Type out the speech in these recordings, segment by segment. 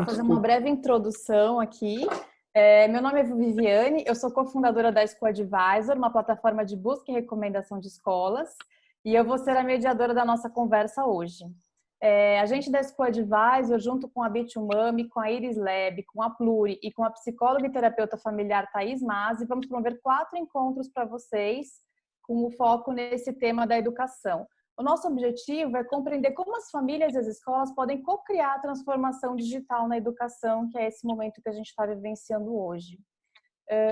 fazer uma breve introdução aqui. Meu nome é Viviane, eu sou cofundadora da School Advisor, uma plataforma de busca e recomendação de escolas, e eu vou ser a mediadora da nossa conversa hoje. A gente da School Advisor, junto com a Bitumami, com a Iris Lab, com a Pluri e com a psicóloga e terapeuta familiar Thaís Mazzi, vamos promover 4 encontros para vocês, com o foco nesse tema da educação. O nosso objetivo é compreender como as famílias e as escolas podem co-criar a transformação digital na educação, que é esse momento que a gente está vivenciando hoje.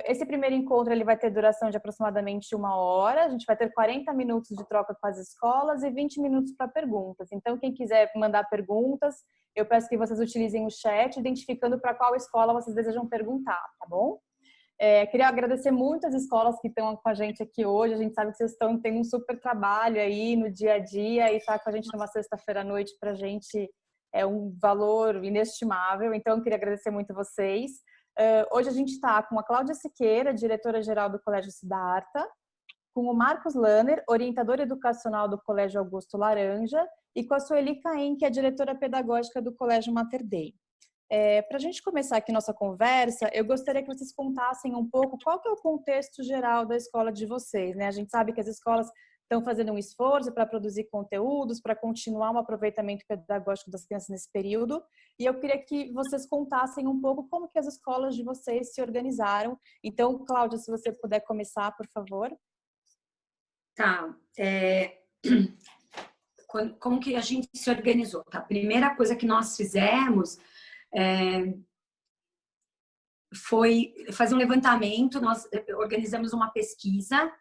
Esse primeiro encontro ele vai ter duração de aproximadamente 1 hora, a gente vai ter 40 minutos de troca com as escolas e 20 minutos para perguntas. Então, quem quiser mandar perguntas, eu peço que vocês utilizem o chat, identificando para qual escola vocês desejam perguntar, tá bom? Queria agradecer muito as escolas que estão com a gente aqui hoje. A gente sabe que vocês têm um super trabalho aí no dia a dia e estar com a gente numa sexta-feira à noite para a gente é um valor inestimável. Então, eu queria agradecer muito vocês. Hoje a gente está com a Cláudia Siqueira, diretora-geral do Colégio Siddhartha, com o Marcos Lanner, orientador educacional do Colégio Augusto Laranja, e com a Sueli Caim, que é diretora pedagógica do Colégio Mater Dei. Para a gente começar aqui nossa conversa, eu gostaria que vocês contassem um pouco qual que é o contexto geral da escola de vocês, né? A gente sabe que as escolas estão fazendo um esforço para produzir conteúdos, para continuar um aproveitamento pedagógico das crianças nesse período, e eu queria que vocês contassem um pouco como que as escolas de vocês se organizaram. Então, Cláudia, se você puder começar, por favor. Tá. Como que a gente se organizou? Tá? A primeira coisa que nós fizemos foi fazer um levantamento. Nós organizamos uma pesquisa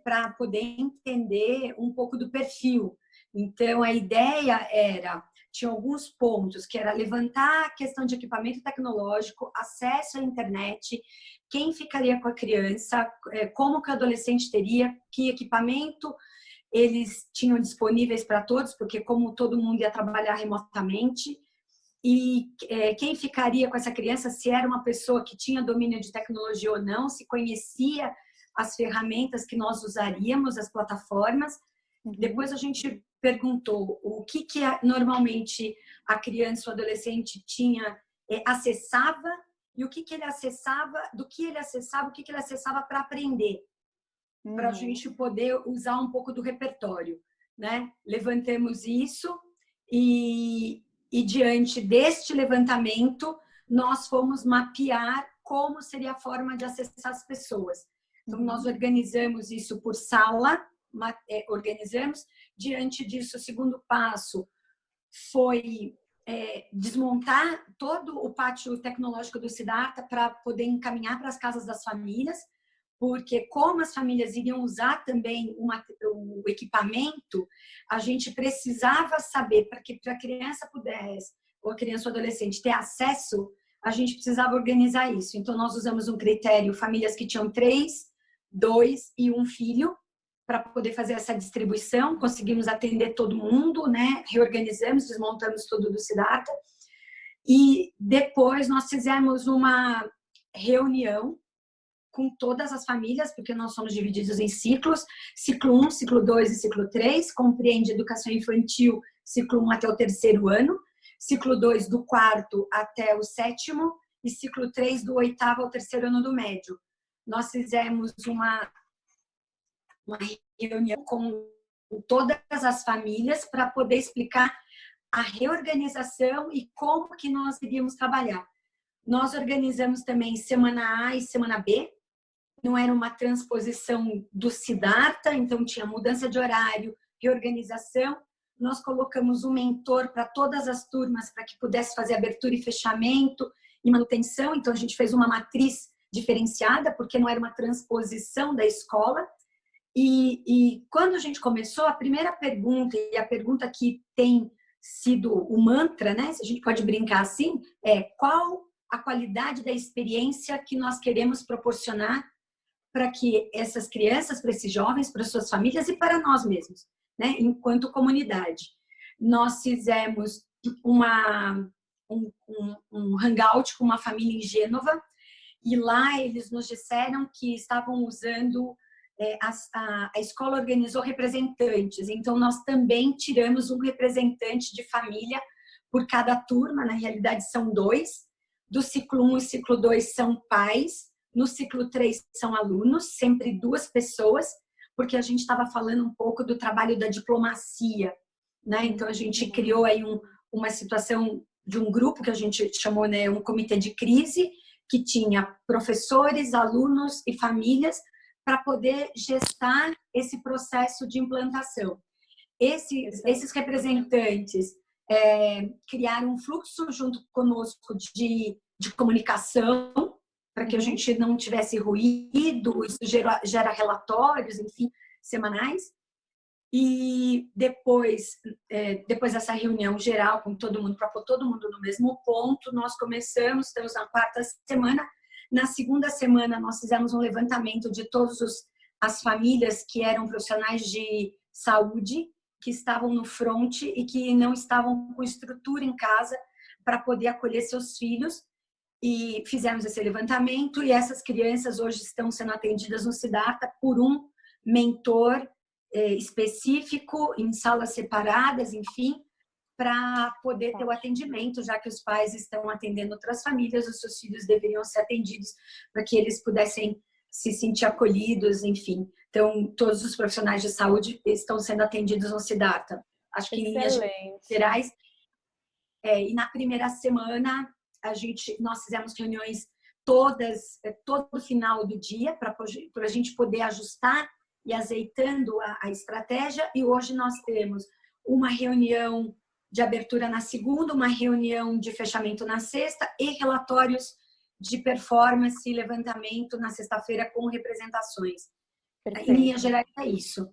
para poder entender um pouco do perfil. Então, a ideia tinha alguns pontos, que era levantar a questão de equipamento tecnológico, acesso à internet, quem ficaria com a criança, como que o adolescente teria, que equipamento eles tinham disponíveis para todos, porque como todo mundo ia trabalhar remotamente, e quem ficaria com essa criança, se era uma pessoa que tinha domínio de tecnologia ou não, se conhecia as ferramentas que nós usaríamos, as plataformas. Depois a gente perguntou o que normalmente a criança ou adolescente acessava, e o que ele acessava, do que ele acessava, o que ele acessava para aprender, para a gente poder usar um pouco do repertório, né? Levantamos isso e diante deste levantamento, nós fomos mapear como seria a forma de acessar as pessoas. Então, nós organizamos isso por sala, organizamos. Diante disso, o segundo passo foi desmontar todo o pátio tecnológico do Siddhartha para poder encaminhar para as casas das famílias, porque como as famílias iriam usar também o equipamento, a gente precisava saber, para que a criança pudesse, ou a criança ou adolescente, ter acesso, a gente precisava organizar isso. Então, nós usamos um critério, famílias que tinham 3, 2 e 1 filho, para poder fazer essa distribuição. Conseguimos atender todo mundo, né? Reorganizamos, desmontamos tudo do Siddhartha. E depois nós fizemos uma reunião com todas as famílias, porque nós somos divididos em ciclos, ciclo 1, ciclo 2 e ciclo 3, compreende educação infantil, ciclo 1 até o 3º ano, ciclo 2 do 4º até o 7º e ciclo 3 do 8º ao 3º ano do médio. Nós fizemos uma reunião com todas as famílias para poder explicar a reorganização e como que nós iríamos trabalhar. Nós organizamos também semana A e semana B, não era uma transposição do Siddhartha, então tinha mudança de horário, reorganização. Nós colocamos um mentor para todas as turmas para que pudesse fazer abertura e fechamento e manutenção. Então, a gente fez uma matriz diferenciada, porque não era uma transposição da escola. E quando a gente começou, a primeira pergunta, e a pergunta que tem sido o mantra, né, se a gente pode brincar assim, qual a qualidade da experiência que nós queremos proporcionar para que essas crianças, para esses jovens, para suas famílias e para nós mesmos, né, enquanto comunidade. Nós fizemos um hangout com uma família em Gênova e lá eles nos disseram que estavam usando, a escola organizou representantes, então nós também tiramos um representante de família por cada turma, na realidade são 2. Do ciclo 1 e ciclo 2 são pais, no ciclo 3 são alunos, sempre 2 pessoas, porque a gente estava falando um pouco do trabalho da diplomacia, né? Então a gente criou aí uma situação de um grupo que a gente chamou, né, um comitê de crise, que tinha professores, alunos e famílias para poder gestar esse processo de implantação. Esses representantes criaram um fluxo junto conosco de comunicação, para que a gente não tivesse ruído, isso gera relatórios, enfim, semanais. E depois dessa reunião geral com todo mundo, para pôr todo mundo no mesmo ponto, nós começamos, estamos na 4ª semana. Na 2ª semana, nós fizemos um levantamento de todas as famílias que eram profissionais de saúde, que estavam no front e que não estavam com estrutura em casa para poder acolher seus filhos. E fizemos esse levantamento e essas crianças hoje estão sendo atendidas no Siddhartha por um mentor específico, em salas separadas, enfim, para poder ter o atendimento, já que os pais estão atendendo outras famílias, os seus filhos deveriam ser atendidos para que eles pudessem se sentir acolhidos, enfim. Então, todos os profissionais de saúde estão sendo atendidos no Siddhartha. Acho que em linhas gerais. E na primeira semana, nós fizemos reuniões todo final do dia para a gente poder ajustar e azeitando a estratégia. E hoje nós temos uma reunião de abertura na segunda, uma reunião de fechamento na sexta e relatórios de performance e levantamento na sexta-feira com representações. Perfeito. Em linhas gerais é isso.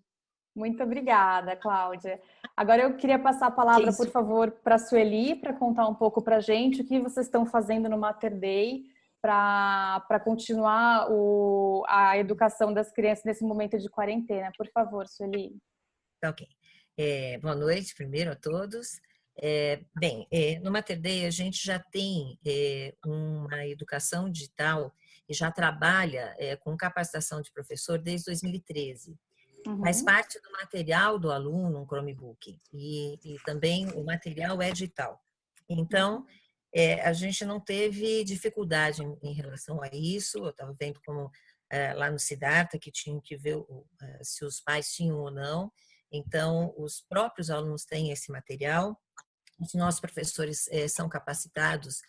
Muito obrigada, Cláudia. Agora eu queria passar a palavra, por favor, para a Sueli, para contar um pouco para a gente o que vocês estão fazendo no Mater Dei para continuar a educação das crianças nesse momento de quarentena. Por favor, Sueli. Ok. Boa noite, primeiro, a todos. No Mater Dei a gente já tem uma educação digital e já trabalha com capacitação de professor desde 2013. Faz parte do material do aluno um Chromebook e também o material é digital. Então, a gente não teve dificuldade em relação a isso. Eu estava vendo como lá no Siddhartha que tinham que ver se os pais tinham ou não. Então, os próprios alunos têm esse material. Os nossos professores são capacitados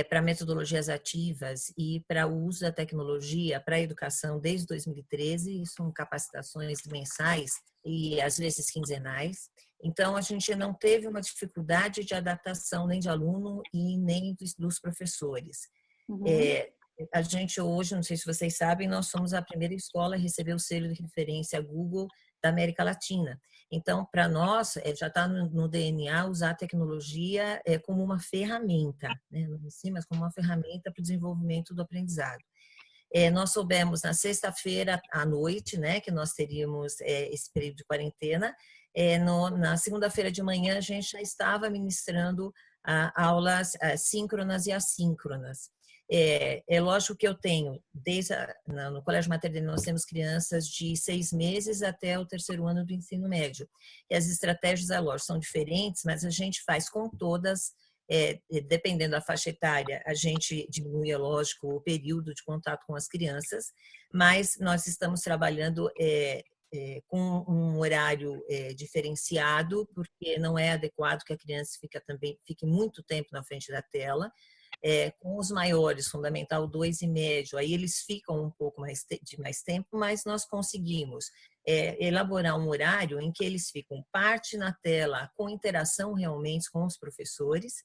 para metodologias ativas e para o uso da tecnologia para a educação desde 2013. São capacitações mensais e às vezes quinzenais. Então, a gente não teve uma dificuldade de adaptação nem de aluno e nem dos professores. A gente hoje, não sei se vocês sabem, nós somos a primeira escola a receber o selo de referência Google da América Latina. Então, para nós, já está no DNA usar a tecnologia como uma ferramenta, né? Não em si, mas como uma ferramenta para o desenvolvimento do aprendizado. Nós soubemos na sexta-feira à noite, né, que nós teríamos esse período de quarentena. Na segunda-feira de manhã, a gente já estava ministrando aulas síncronas e assíncronas. É lógico que eu tenho, no Colégio Mater Dei nós temos crianças de 6 meses até o 3º ano do ensino médio. E as estratégias, é lógico, são diferentes, mas a gente faz com todas, dependendo da faixa etária, a gente diminui, é lógico, o período de contato com as crianças, mas nós estamos trabalhando com um horário diferenciado, porque não é adequado que a criança fique muito tempo na frente da tela. Com os maiores, Fundamental 2 e médio, aí eles ficam um pouco de mais tempo, mas nós conseguimos elaborar um horário em que eles ficam parte na tela, com interação realmente com os professores,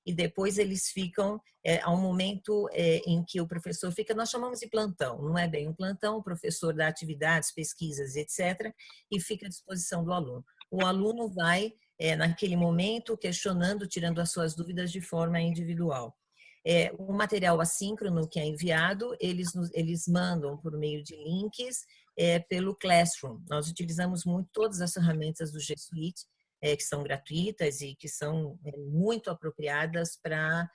e depois eles ficam a um momento em que o professor fica, nós chamamos de plantão, não é bem um plantão, o professor dá atividades, pesquisas, etc., e fica à disposição do aluno. O aluno vai, naquele momento, questionando, tirando as suas dúvidas de forma individual. O material assíncrono que é enviado, eles mandam por meio de links pelo Classroom. Nós utilizamos muito todas as ferramentas do G Suite, que são gratuitas e que são muito apropriadas para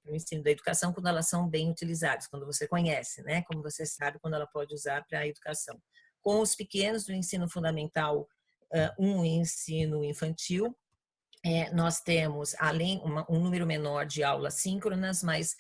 o ensino da educação quando elas são bem utilizadas, quando você conhece, né? Como você sabe, quando ela pode usar para a educação. Com os pequenos do ensino fundamental 1 e ensino infantil, nós temos, além, um número menor de aulas síncronas, mas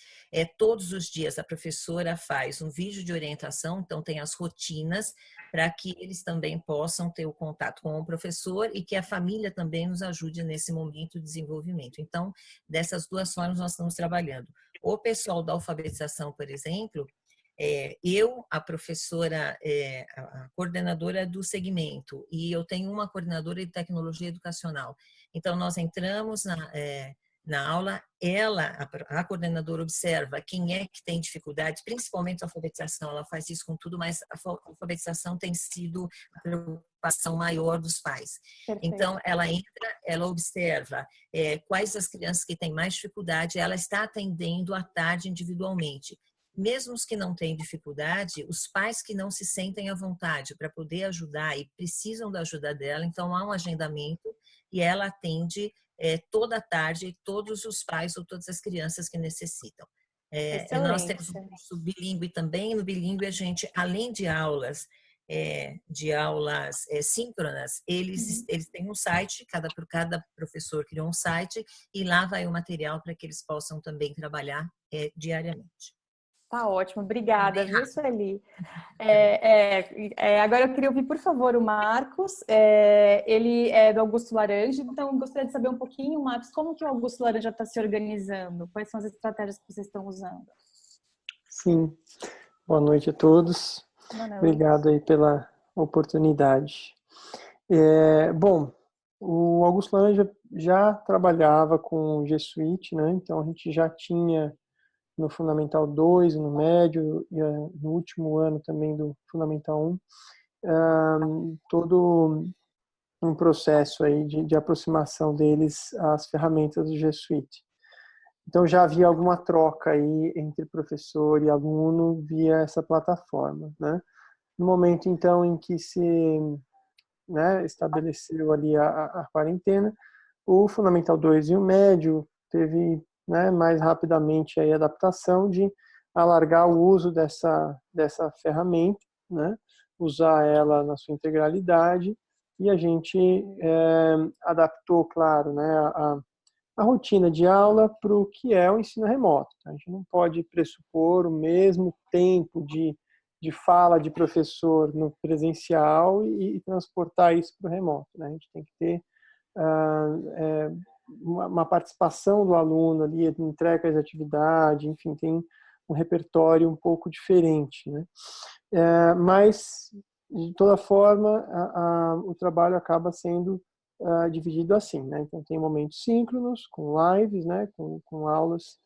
todos os dias a professora faz um vídeo de orientação, então tem as rotinas para que eles também possam ter o contato com o professor e que a família também nos ajude nesse momento de desenvolvimento. Então, dessas duas formas nós estamos trabalhando. O pessoal da alfabetização, por exemplo, eu, a professora, a coordenadora do segmento, e eu tenho uma coordenadora de tecnologia educacional. Então, nós entramos na aula, a coordenadora observa quem é que tem dificuldades, principalmente a alfabetização, ela faz isso com tudo, mas a alfabetização tem sido a preocupação maior dos pais. Perfeito. Então, ela entra, ela observa quais as crianças que têm mais dificuldade, ela está atendendo à tarde individualmente. Mesmo os que não têm dificuldade, os pais que não se sentem à vontade para poder ajudar e precisam da ajuda dela, então há um agendamento e ela atende toda a tarde todos os pais ou todas as crianças que necessitam. Nós temos um curso bilíngue também. No bilíngue a gente, além de aulas síncronas, eles têm um site, cada professor criou um site e lá vai o material para que eles possam também trabalhar diariamente. Tá ótimo, obrigada, viu, Sueli? Agora eu queria ouvir, por favor, o Marcos. Ele é do Augusto Laranja, então eu gostaria de saber um pouquinho, Marcos, como que o Augusto Laranja está se organizando? Quais são as estratégias que vocês estão usando? Sim, boa noite a todos. Boa noite. Obrigado aí pela oportunidade. Bom, o Augusto Laranja já trabalhava com G Suite, né? Então a gente já tinha no Fundamental 2, no médio, e no último ano também do Fundamental 1, todo um processo aí de aproximação deles às ferramentas do G Suite. Então já havia alguma troca aí entre professor e aluno via essa plataforma, né? No momento então em que se estabeleceu ali a quarentena, o Fundamental 2 e o médio teve mais rapidamente a adaptação de alargar o uso dessa ferramenta, né? Usar ela na sua integralidade, e a gente adaptou, claro, a rotina de aula para o que é o ensino remoto. A gente não pode pressupor o mesmo tempo de fala de professor no presencial e transportar isso para o remoto, né? A gente tem que ter uma participação do aluno ali, entrega de atividade, enfim, tem um repertório um pouco diferente, né? Mas, de toda forma, o trabalho acaba sendo dividido assim, né? Então, tem momentos síncronos, com lives, né? Com aulas,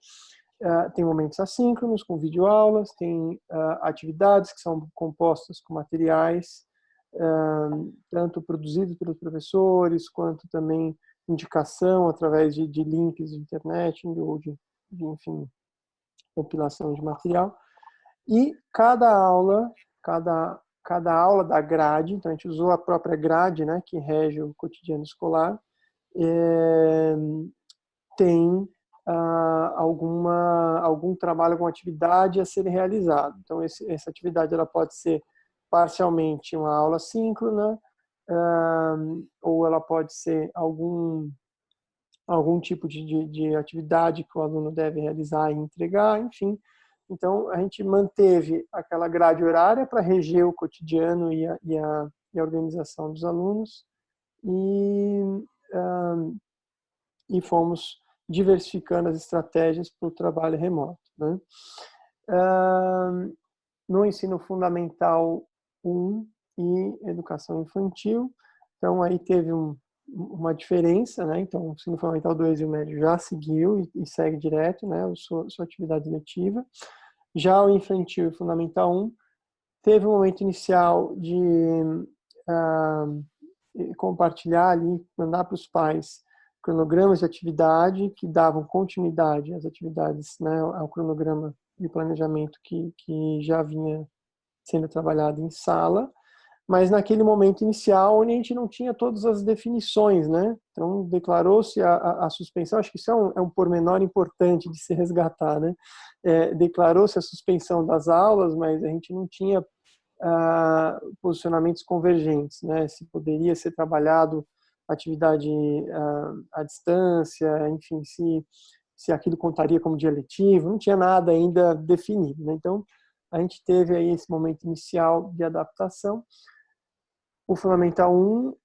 tem momentos assíncronos, com videoaulas, tem atividades que são compostas com materiais, tanto produzidos pelos professores, quanto também indicação através de links de internet ou enfim, compilação de material. E cada aula da grade, então a gente usou a própria grade, né, que rege o cotidiano escolar, tem algum trabalho, alguma atividade a ser realizado. Então essa atividade ela pode ser parcialmente uma aula síncrona, ou ela pode ser algum tipo de atividade que o aluno deve realizar e entregar, enfim. Então, a gente manteve aquela grade horária para reger o cotidiano e a organização dos alunos, e fomos diversificando as estratégias para o trabalho remoto, né? No ensino fundamental 1 e educação infantil, então aí teve uma diferença, né? Então o ensino fundamental 2 e o médio já seguiu e segue direto, né? Sua atividade letiva. Já o infantil e fundamental 1 teve um momento inicial de compartilhar ali, mandar para os pais cronogramas de atividade que davam continuidade às atividades, né? Ao cronograma de planejamento que já vinha sendo trabalhado em sala, mas naquele momento inicial onde a gente não tinha todas as definições, né? Então declarou-se a suspensão, acho que isso é um pormenor importante de se resgatar, né? Declarou-se a suspensão das aulas, mas a gente não tinha posicionamentos convergentes, né? Se poderia ser trabalhado atividade à distância, enfim, se aquilo contaria como dia letivo, não tinha nada ainda definido, né? Então, a gente teve aí esse momento inicial de adaptação. O Fundamental 1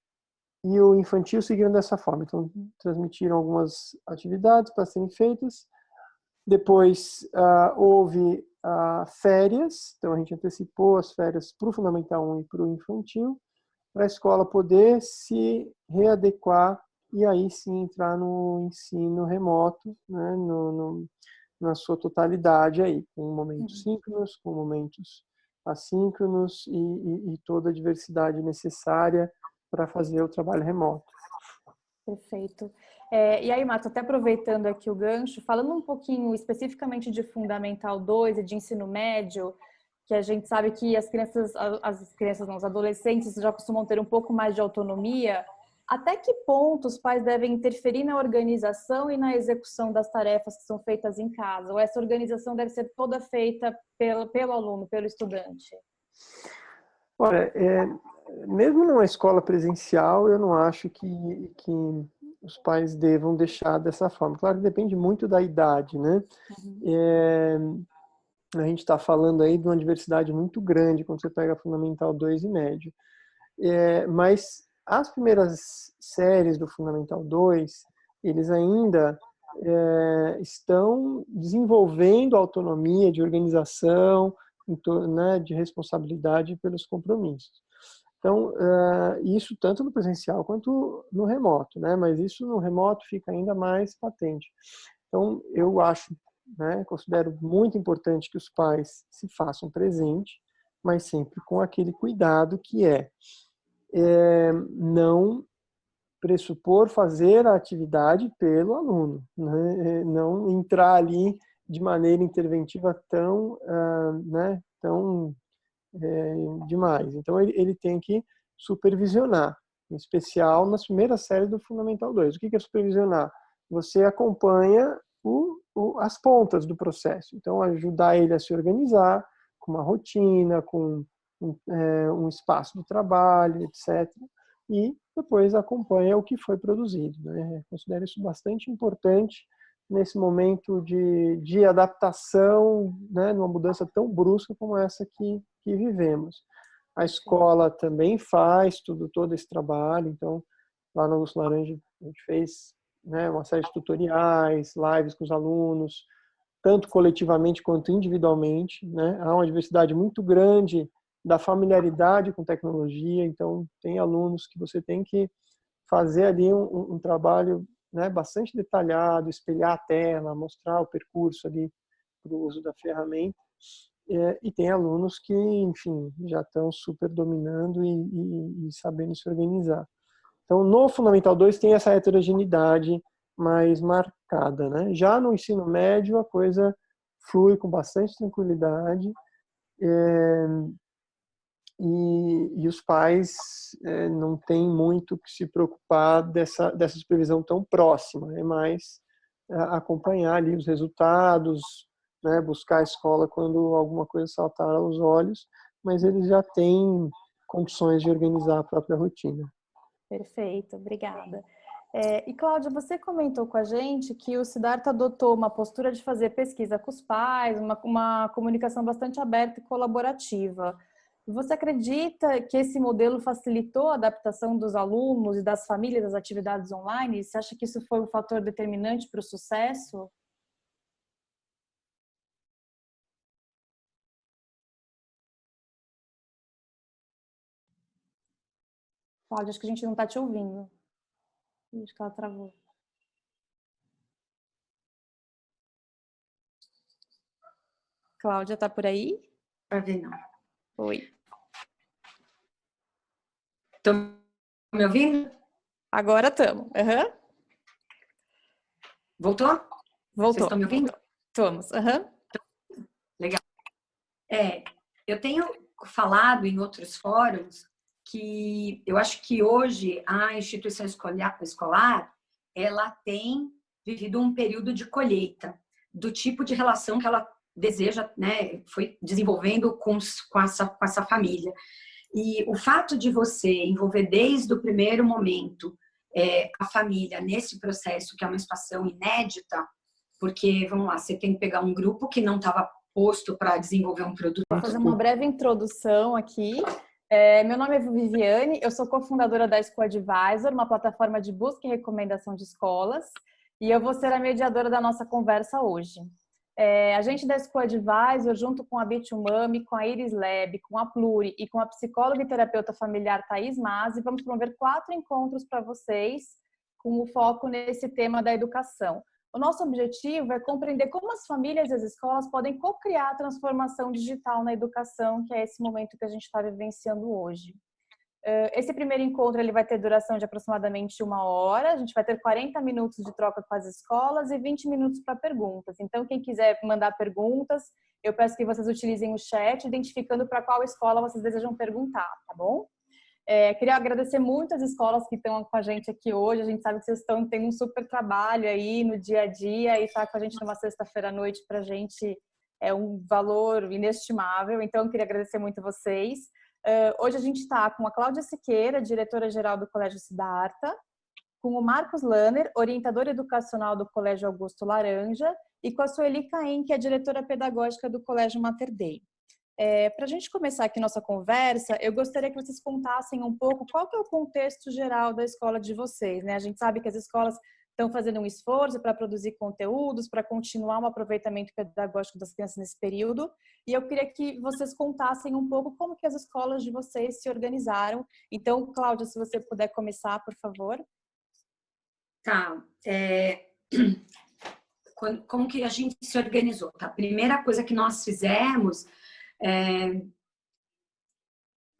e o infantil seguiram dessa forma. Então, transmitiram algumas atividades para serem feitas. Depois, houve férias. Então, a gente antecipou as férias para o Fundamental 1 e para o infantil, para a escola poder se readequar e aí sim entrar no ensino remoto, né, na sua totalidade aí, com momentos síncronos, com momentos assíncronos e toda a diversidade necessária para fazer o trabalho remoto. Perfeito. E aí, Marta, até aproveitando aqui o gancho, falando um pouquinho especificamente de Fundamental 2 e de ensino médio, que a gente sabe que os adolescentes já costumam ter um pouco mais de autonomia, até que ponto os pais devem interferir na organização e na execução das tarefas que são feitas em casa? Ou essa organização deve ser toda feita pelo aluno, pelo estudante? Olha, mesmo numa escola presencial, eu não acho que os pais devam deixar dessa forma. Claro que depende muito da idade, né? A gente está falando aí de uma diversidade muito grande quando você pega Fundamental 2 e médio. Mas as primeiras séries do Fundamental 2, eles ainda estão desenvolvendo autonomia de organização, né, de responsabilidade pelos compromissos. Então, isso tanto no presencial quanto no remoto, né? Mas isso no remoto fica ainda mais patente. Então, eu acho, né, considero muito importante que os pais se façam presente, mas sempre com aquele cuidado que não pressupor fazer a atividade pelo aluno, né? Não entrar ali de maneira interventiva tão demais. Então, ele tem que supervisionar, em especial nas primeiras séries do Fundamental 2. O que é supervisionar? Você acompanha as pontas do processo. Então, ajudar ele a se organizar com uma rotina, com um espaço de trabalho, etc. E depois acompanha o que foi produzido, né? Considero isso bastante importante nesse momento de adaptação, né, numa mudança tão brusca como essa que vivemos. A escola também faz todo esse trabalho. Então, lá no Augusto Laranja, a gente fez, né, uma série de tutoriais, lives com os alunos, tanto coletivamente quanto individualmente, né? Há uma diversidade muito grande da familiaridade com tecnologia. Então, tem alunos que você tem que fazer ali um trabalho, né, bastante detalhado, espelhar a tela, mostrar o percurso ali para o uso da ferramenta. E tem alunos que, enfim, já estão super dominando e sabendo se organizar. Então, no Fundamental 2 tem essa heterogeneidade mais marcada, né? Já no ensino médio, a coisa flui com bastante tranquilidade. E os pais não têm muito que se preocupar dessa supervisão tão próxima, é mais acompanhar ali os resultados, né, buscar a escola quando alguma coisa saltar aos olhos, mas eles já têm condições de organizar a própria rotina. Perfeito, obrigada. E Cláudia, você comentou com a gente que o Siddhartha adotou uma postura de fazer pesquisa com os pais, uma comunicação bastante aberta e colaborativa. Você acredita que esse modelo facilitou a adaptação dos alunos e das famílias às atividades online? Você acha que isso foi um fator determinante para o sucesso? Cláudia, acho que a gente não está te ouvindo. Acho que ela travou. Cláudia, tá por aí? Para ver, não. Oi. Estão me ouvindo? Agora estamos. Uhum. Voltou? Voltou. Vocês estão me ouvindo? Estamos. Uhum. Legal. Eu tenho falado em outros fóruns que eu acho que hoje a instituição escolar ela tem vivido um período de colheita do tipo de relação que ela deseja, né, foi desenvolvendo com essa família. E o fato de você envolver desde o primeiro momento a família nesse processo, que é uma situação inédita, porque, vamos lá, você tem que pegar um grupo que não estava posto para desenvolver um produto. Vou fazer uma breve introdução aqui. Meu nome é Viviane, eu sou cofundadora da School Advisor, uma plataforma de busca e recomendação de escolas, e eu vou ser a mediadora da nossa conversa hoje. A gente da School Advisor, junto com a Bitumami, com a Iris Lab, com a Pluri e com a psicóloga e terapeuta familiar Thaís Mazzi, vamos promover 4 encontros para vocês, com o foco nesse tema da educação. O nosso objetivo é compreender como as famílias e as escolas podem co-criar a transformação digital na educação, que é esse momento que a gente está vivenciando hoje. Esse primeiro encontro ele vai ter duração de aproximadamente 1 hora, a gente vai ter 40 minutos de troca com as escolas e 20 minutos para perguntas. Então, quem quiser mandar perguntas, eu peço que vocês utilizem o chat, identificando para qual escola vocês desejam perguntar, tá bom? Queria agradecer muito as escolas que estão com a gente aqui hoje. A gente sabe que vocês estão tendo um super trabalho aí no dia a dia e estar com a gente numa sexta-feira à noite para a gente é um valor inestimável. Então, eu queria agradecer muito vocês. Hoje a gente está com a Cláudia Siqueira, diretora-geral do Colégio Siddhartha, com o Marcos Lanner, orientador educacional do Colégio Augusto Laranja, e com a Sueli Caim, que é diretora pedagógica do Colégio Mater Dei. Para a gente começar aqui nossa conversa, eu gostaria que vocês contassem um pouco qual que é o contexto geral da escola de vocês, né? A gente sabe que as escolas estão fazendo um esforço para produzir conteúdos, para continuar um aproveitamento pedagógico das crianças nesse período, e eu queria que vocês contassem um pouco como que as escolas de vocês se organizaram. Então, Cláudia, se você puder começar, por favor. Tá. Como que a gente se organizou? Tá? A primeira coisa que nós fizemos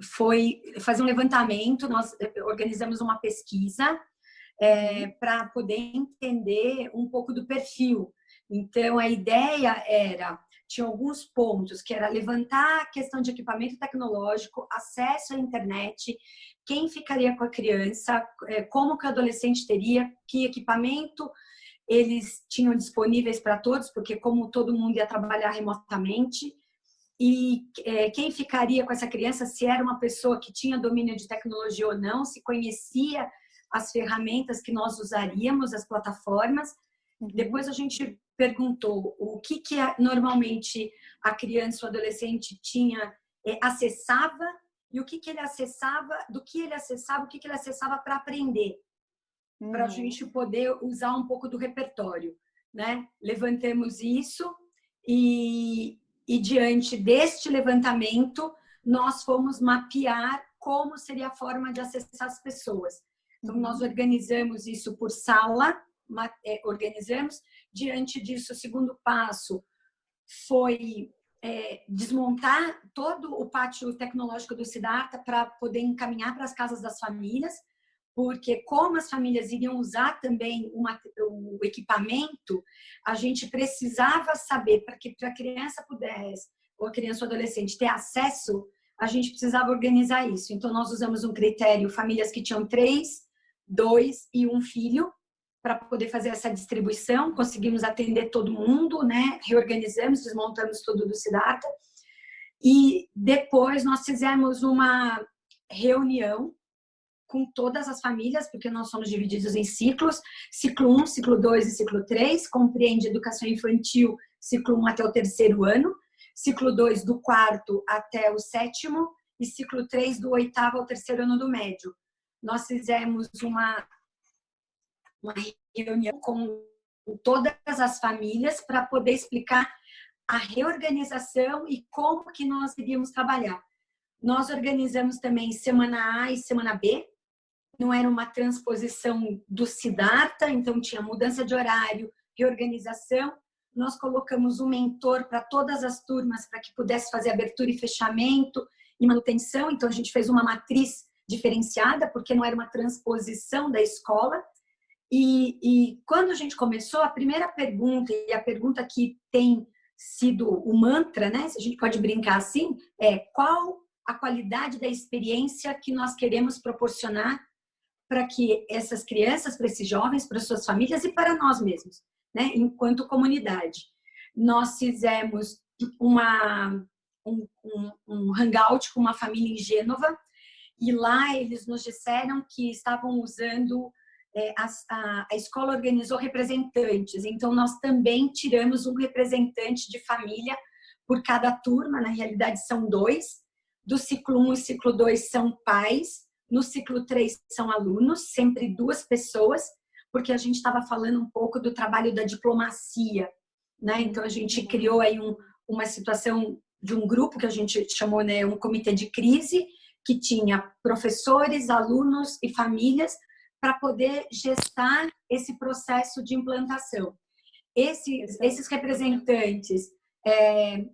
foi fazer um levantamento. Nós organizamos uma pesquisa para poder entender um pouco do perfil. Então, a ideia tinha alguns pontos, que era levantar a questão de equipamento tecnológico, acesso à internet, quem ficaria com a criança, como que o adolescente teria, que equipamento eles tinham disponíveis para todos, porque como todo mundo ia trabalhar remotamente, e quem ficaria com essa criança, se era uma pessoa que tinha domínio de tecnologia ou não, se conhecia as ferramentas que nós usaríamos, as plataformas. Depois a gente perguntou o que normalmente a criança ou adolescente acessava, e o que ele acessava, do que ele acessava, o que ele acessava para aprender, para a gente poder usar um pouco do repertório, né? Levantamos isso e diante deste levantamento, nós fomos mapear como seria a forma de acessar as pessoas. Então, nós organizamos isso por sala, organizamos. Diante disso, o segundo passo foi desmontar todo o pátio tecnológico do Siddhartha para poder encaminhar para as casas das famílias, porque como as famílias iriam usar também o equipamento, a gente precisava saber, para que a criança pudesse, ou a criança ou adolescente, ter acesso, a gente precisava organizar isso. Então, nós usamos um critério, famílias que tinham 3, 2 e 1 filho, para poder fazer essa distribuição. Conseguimos atender todo mundo, né? Reorganizamos, desmontamos tudo do Siddhartha. E depois nós fizemos uma reunião com todas as famílias, porque nós somos divididos em ciclos, ciclo 1, ciclo 2 e ciclo 3, compreende educação infantil, ciclo 1 até o 3º ano, ciclo 2 do 4º até o 7º e ciclo 3 do 8º ao 3º ano do médio. Nós fizemos uma reunião com todas as famílias para poder explicar a reorganização e como que nós iríamos trabalhar. Nós organizamos também semana A e semana B, não era uma transposição do Siddhartha, então tinha mudança de horário, reorganização. Nós colocamos um mentor para todas as turmas para que pudesse fazer abertura e fechamento e manutenção. Então a gente fez uma matriz diferenciada, porque não era uma transposição da escola. E quando a gente começou, a primeira pergunta, e a pergunta que tem sido o mantra, né, se a gente pode brincar assim, é qual a qualidade da experiência que nós queremos proporcionar para que essas crianças, para esses jovens, para suas famílias e para nós mesmos, né, enquanto comunidade. Nós fizemos um hangout com uma família em Gênova, e lá eles nos disseram que estavam usando a escola organizou representantes, então nós também tiramos um representante de família por cada turma, na realidade são 2, do ciclo 1 e ciclo 2 são pais, no ciclo 3 são alunos, sempre 2 pessoas, porque a gente estava falando um pouco do trabalho da diplomacia, né? Então a gente criou aí uma situação de um grupo que a gente chamou, né, um comitê de crise, que tinha professores, alunos e famílias para poder gestar esse processo de implantação. Esses representantes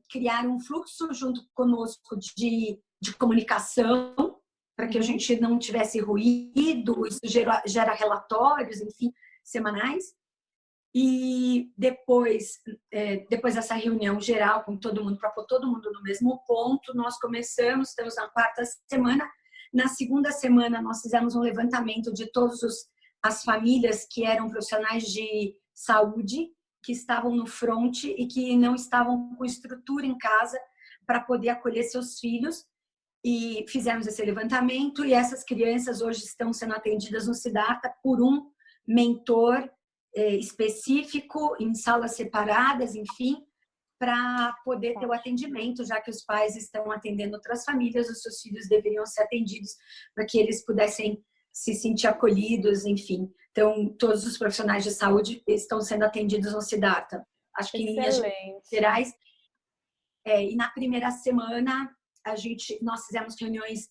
criaram um fluxo junto conosco de comunicação, para que a gente não tivesse ruído, isso gera relatórios, enfim, semanais. E depois dessa reunião geral com todo mundo, para pôr todo mundo no mesmo ponto, nós estamos na 4ª semana. Na 2ª semana, nós fizemos um levantamento de todas as famílias que eram profissionais de saúde, que estavam no front e que não estavam com estrutura em casa para poder acolher seus filhos. E fizemos esse levantamento e essas crianças hoje estão sendo atendidas no Siddhartha por um mentor específico, em salas separadas, enfim, para poder ter o atendimento, já que os pais estão atendendo outras famílias, os seus filhos deveriam ser atendidos para que eles pudessem se sentir acolhidos, enfim. Então, todos os profissionais de saúde estão sendo atendidos no Siddhartha. Acho que em linhas gerais. E na primeira semana, nós fizemos reuniões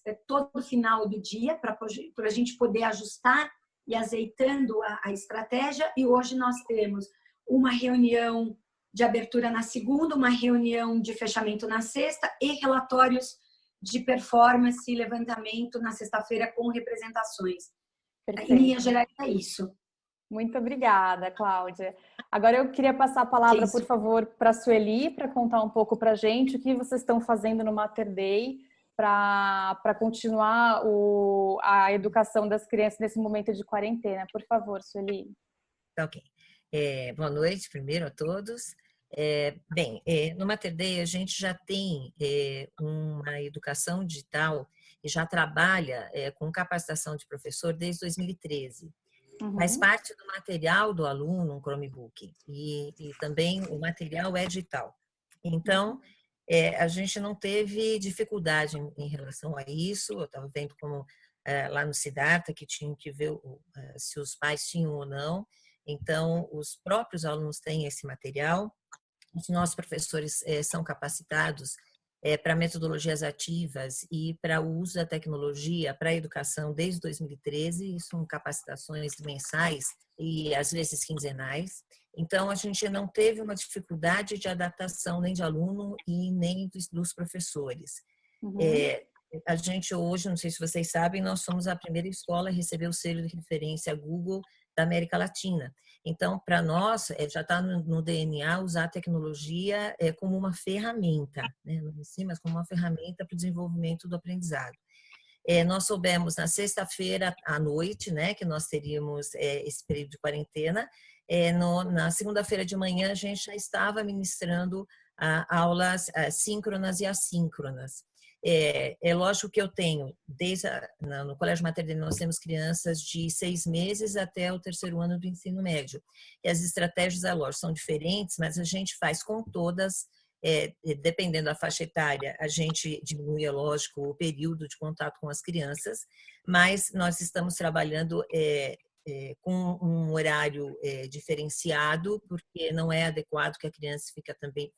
todo final do dia para a gente poder ajustar e azeitando a estratégia. E hoje nós temos uma reunião de abertura na segunda, uma reunião de fechamento na sexta e relatórios de performance e levantamento na sexta-feira com representações. Perfeito. Em linhas gerais é isso. Muito obrigada, Cláudia. Agora eu queria passar a palavra, por favor, para a Sueli, para contar um pouco para a gente o que vocês estão fazendo no Mater Dei para continuar a educação das crianças nesse momento de quarentena. Por favor, Sueli. Ok. Boa noite, primeiro, a todos. No Mater Dei a gente já tem uma educação digital e já trabalha com capacitação de professor desde 2013. Faz parte do material do aluno um Chromebook e também o material é digital. Então, a gente não teve dificuldade em relação a isso. Eu estava vendo como lá no Siddhartha que tinham que ver se os pais tinham ou não. Então, os próprios alunos têm esse material. Os nossos professores são capacitados para metodologias ativas e para o uso da tecnologia para a educação desde 2013. São capacitações mensais e às vezes quinzenais. Então, a gente não teve uma dificuldade de adaptação nem de aluno e nem dos professores. A gente hoje, não sei se vocês sabem, nós somos a primeira escola a receber o selo de referência Google da América Latina. Então, para nós, já está no DNA usar a tecnologia como uma ferramenta, né? Não em si, mas como uma ferramenta para o desenvolvimento do aprendizado. Nós soubemos na sexta-feira à noite, né, que nós teríamos esse período de quarentena. Na segunda-feira de manhã, a gente já estava ministrando aulas síncronas e assíncronas. É lógico que eu tenho, no Colégio Mater Dei nós temos crianças de 6 meses até o 3º ano do ensino médio. E as estratégias, é lógico, são diferentes, mas a gente faz com todas, dependendo da faixa etária, a gente diminui, é lógico, o período de contato com as crianças, mas nós estamos trabalhando com um horário diferenciado, porque não é adequado que a criança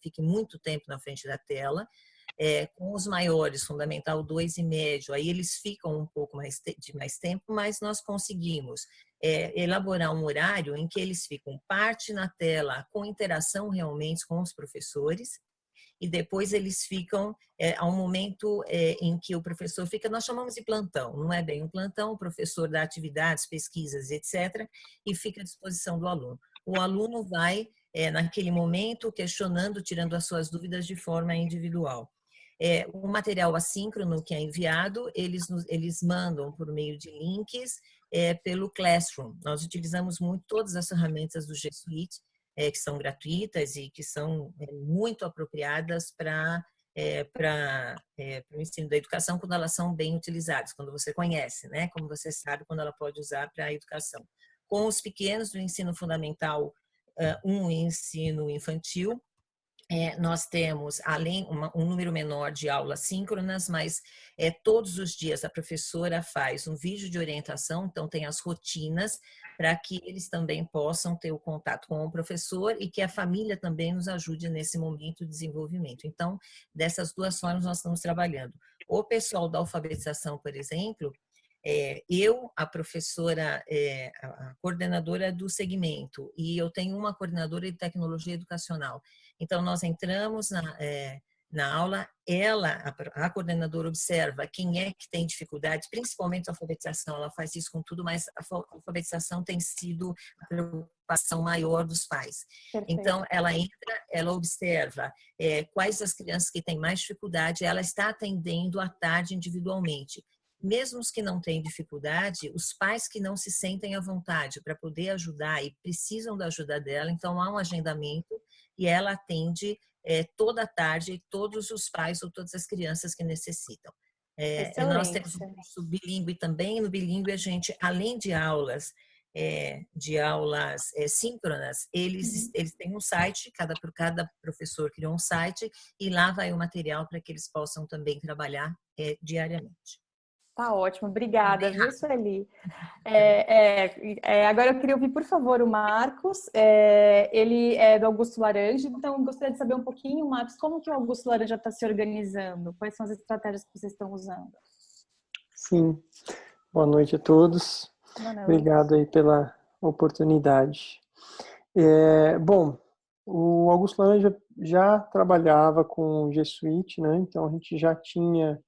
fique muito tempo na frente da tela. Com os maiores, Fundamental 2 e médio, aí eles ficam um pouco de mais tempo, mas nós conseguimos elaborar um horário em que eles ficam parte na tela, com interação realmente com os professores, e depois eles ficam a um momento em que o professor fica, nós chamamos de plantão, não é bem um plantão, o professor dá atividades, pesquisas, etc., e fica à disposição do aluno. O aluno vai, naquele momento, questionando, tirando as suas dúvidas de forma individual. O material assíncrono que é enviado, eles mandam por meio de links pelo Classroom. Nós utilizamos muito todas as ferramentas do G Suite, que são gratuitas e que são muito apropriadas para para o ensino da educação quando elas são bem utilizadas, quando você conhece, né? Como você sabe, quando ela pode usar para a educação. Com os pequenos do ensino fundamental 1 e ensino infantil, nós temos, além, um número menor de aulas síncronas, mas todos os dias a professora faz um vídeo de orientação, então tem as rotinas para que eles também possam ter o contato com o professor e que a família também nos ajude nesse momento de desenvolvimento. Então, dessas duas formas nós estamos trabalhando. O pessoal da alfabetização, por exemplo, eu, a professora, a coordenadora do segmento, e eu tenho uma coordenadora de tecnologia educacional. Então, nós entramos na aula, a coordenadora observa quem é que tem dificuldade, principalmente a alfabetização, ela faz isso com tudo, mas a alfabetização tem sido a preocupação maior dos pais. Perfeito. Então, ela entra, ela observa quais as crianças que têm mais dificuldade, ela está atendendo à tarde individualmente. Mesmo os que não têm dificuldade, os pais que não se sentem à vontade para poder ajudar e precisam da ajuda dela, então há um agendamento e ela atende toda a tarde todos os pais ou todas as crianças que necessitam. Nós temos um curso bilíngue também, no bilíngue a gente, além de aulas síncronas, eles têm um site, cada professor criou um site e lá vai o material para que eles possam também trabalhar diariamente. Tá ótimo, obrigada, viu, Sueli? Agora eu queria ouvir, por favor, o Marcos. Ele é do Augusto Laranja, então eu gostaria de saber um pouquinho, Marcos, como que o Augusto Laranja está se organizando? Quais são as estratégias que vocês estão usando? Sim, boa noite a todos. Boa noite. Obrigado aí pela oportunidade. Bom, o Augusto Laranja já trabalhava com G Suite, né? Então a gente já tinha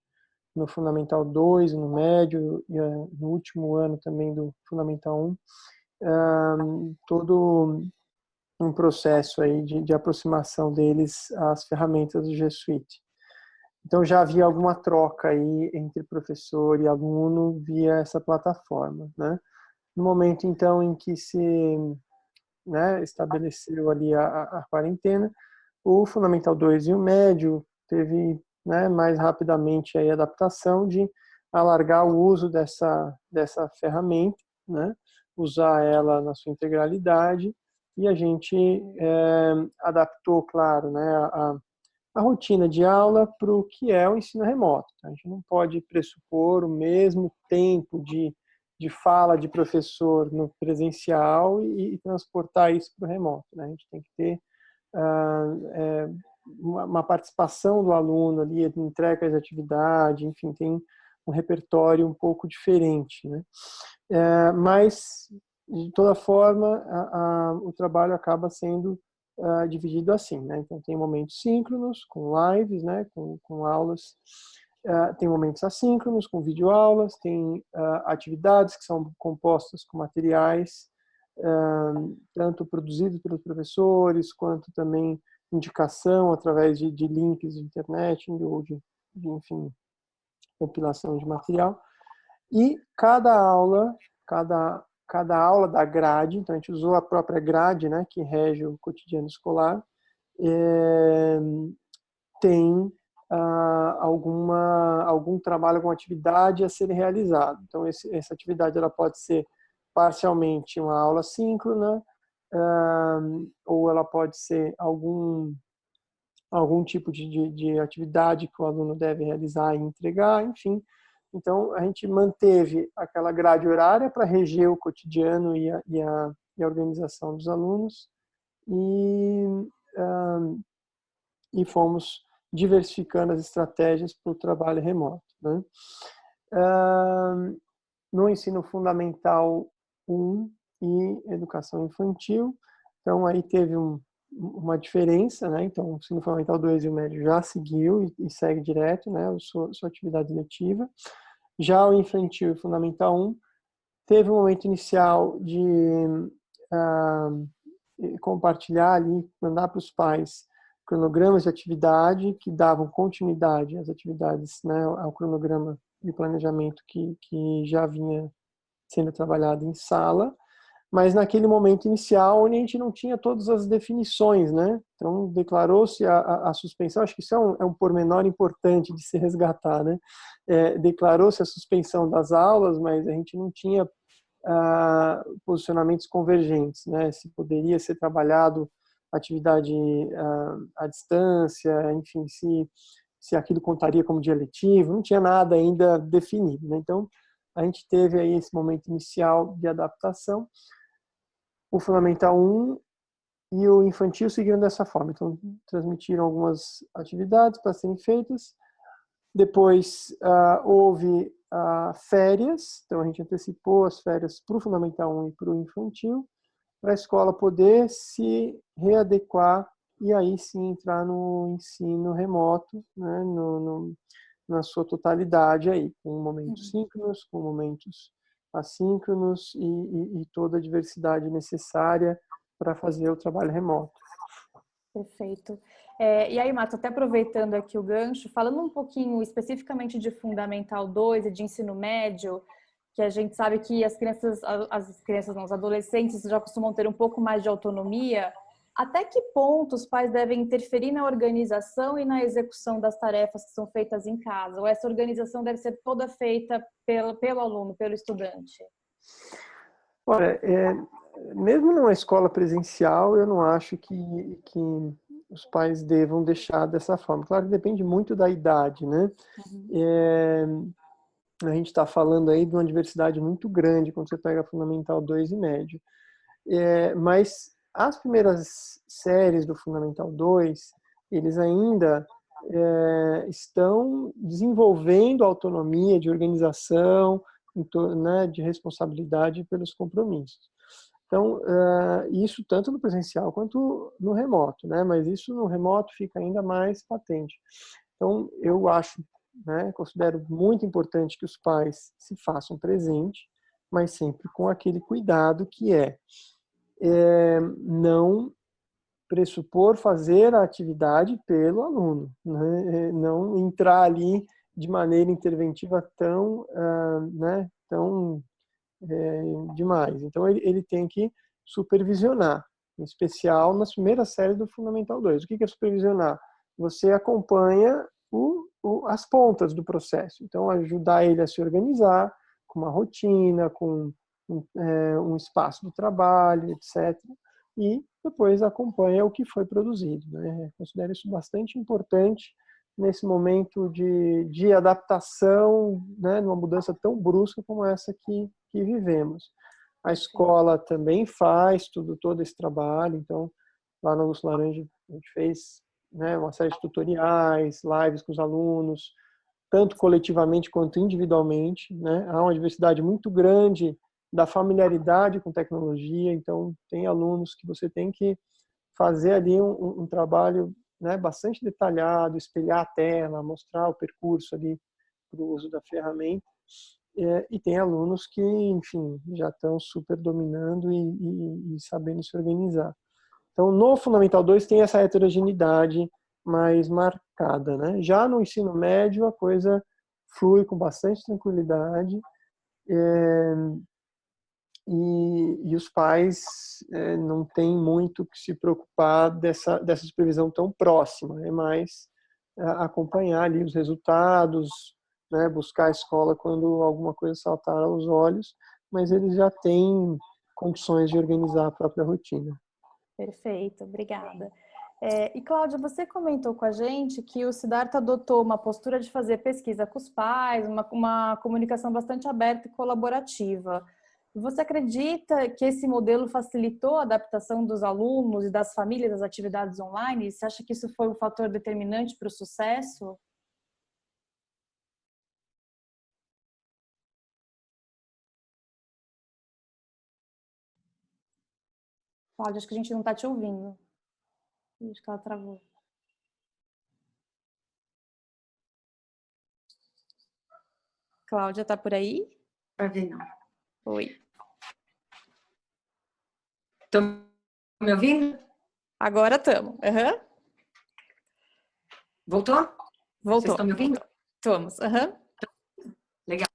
no Fundamental 2, no médio e no último ano também do Fundamental 1, todo um processo aí de aproximação deles às ferramentas do G Suite. Então já havia alguma troca aí entre professor e aluno via essa plataforma, né? No momento então em que se estabeleceu ali a quarentena, o Fundamental 2 e o médio teve mais rapidamente a adaptação de alargar o uso dessa ferramenta, né? Usar ela na sua integralidade, e a gente adaptou, claro, a rotina de aula para o que é o ensino remoto. A gente não pode pressupor o mesmo tempo de fala de professor no presencial e transportar isso para o remoto, né? A gente tem que ter uma participação do aluno ali, entrega de atividade, enfim, tem um repertório um pouco diferente, né? Mas, de toda forma, o trabalho acaba sendo dividido assim, né? Então, tem momentos síncronos, com lives, né? Com aulas, tem momentos assíncronos, com videoaulas, tem atividades que são compostas com materiais, tanto produzidos pelos professores, quanto também indicação através de links de internet ou enfim, compilação de material. E cada aula da grade, então a gente usou a própria grade, né, que rege o cotidiano escolar, tem algum trabalho, alguma atividade a ser realizado. Então essa atividade ela pode ser parcialmente uma aula síncrona, ou ela pode ser algum tipo de atividade que o aluno deve realizar e entregar, enfim. Então, a gente manteve aquela grade horária para reger o cotidiano e a organização dos alunos, e fomos diversificando as estratégias para o trabalho remoto, né? No ensino fundamental 1 e educação infantil, então aí teve uma diferença, né? Então, o ensino fundamental 2 e o médio já seguiu e segue direto, né? Sua atividade letiva. Já o infantil e fundamental 1 teve um momento inicial de compartilhar ali, mandar para os pais cronogramas de atividade que davam continuidade às atividades, né? Ao cronograma de planejamento que já vinha sendo trabalhado em sala, mas naquele momento inicial, onde a gente não tinha todas as definições, né? Então, declarou-se a suspensão, acho que isso é um pormenor importante de se resgatar, né? Declarou-se a suspensão das aulas, mas a gente não tinha posicionamentos convergentes, né? Se poderia ser trabalhado atividade à distância, enfim, se aquilo contaria como dia letivo, não tinha nada ainda definido, né? Então, a gente teve aí esse momento inicial de adaptação. O Fundamental 1 e o infantil seguiram dessa forma. Então, transmitiram algumas atividades para serem feitas. Depois, houve férias. Então, a gente antecipou as férias para o Fundamental 1 e para o infantil, para a escola poder se readequar e aí sim entrar no ensino remoto, né, na sua totalidade aí, com momentos síncronos, com momentos assíncronos e toda a diversidade necessária para fazer o trabalho remoto. Perfeito. E aí, Mato, até aproveitando aqui o gancho, falando um pouquinho especificamente de Fundamental 2 e de ensino médio, que a gente sabe que os adolescentes já costumam ter um pouco mais de autonomia, até que ponto os pais devem interferir na organização e na execução das tarefas que são feitas em casa? Ou essa organização deve ser toda feita pelo aluno, pelo estudante? Olha, mesmo numa escola presencial, eu não acho que os pais devam deixar dessa forma. Claro que depende muito da idade, né? A gente está falando aí de uma diversidade muito grande quando você pega Fundamental 2 e médio. Mas as primeiras séries do Fundamental 2, eles ainda estão desenvolvendo autonomia de organização, né, de responsabilidade pelos compromissos. Então, isso tanto no presencial quanto no remoto, né? Mas isso no remoto fica ainda mais patente. Então, eu acho, né, considero muito importante que os pais se façam presente, mas sempre com aquele cuidado que não pressupor fazer a atividade pelo aluno, né? Não entrar ali de maneira interventiva tão demais. Então, ele tem que supervisionar, em especial nas primeiras séries do Fundamental 2. O que é supervisionar? Você acompanha as pontas do processo. Então, ajudar ele a se organizar com uma rotina, com um espaço de trabalho, etc. E depois acompanha o que foi produzido, né? Considero isso bastante importante nesse momento de adaptação, né, numa mudança tão brusca como essa que vivemos. A escola também faz todo esse trabalho, então lá no Augusto Laranja a gente fez, né, uma série de tutoriais, lives com os alunos, tanto coletivamente quanto individualmente, né? Há uma diversidade muito grande da familiaridade com tecnologia, então tem alunos que você tem que fazer ali um trabalho, né, bastante detalhado, espelhar a tela, mostrar o percurso ali para o uso da ferramenta. E tem alunos que, enfim, já estão super dominando e sabendo se organizar. Então, no Fundamental 2 tem essa heterogeneidade mais marcada, né? Já no ensino médio, a coisa flui com bastante tranquilidade e os pais não têm muito que se preocupar dessa supervisão tão próxima, é mais acompanhar ali os resultados, né, buscar a escola quando alguma coisa saltar aos olhos, mas eles já têm condições de organizar a própria rotina. Perfeito, obrigada. E Cláudia, você comentou com a gente que o Siddhartha adotou uma postura de fazer pesquisa com os pais, uma comunicação bastante aberta e colaborativa. Você acredita que esse modelo facilitou a adaptação dos alunos e das famílias às atividades online? Você acha que isso foi um fator determinante para o sucesso? Cláudia, acho que a gente não está te ouvindo. Acho que ela travou. Cláudia, está por aí? Para ver, não. Oi. Estão me ouvindo? Agora estamos. Uhum. Voltou? Voltou. Vocês estão me ouvindo? Estamos. Uhum. Legal.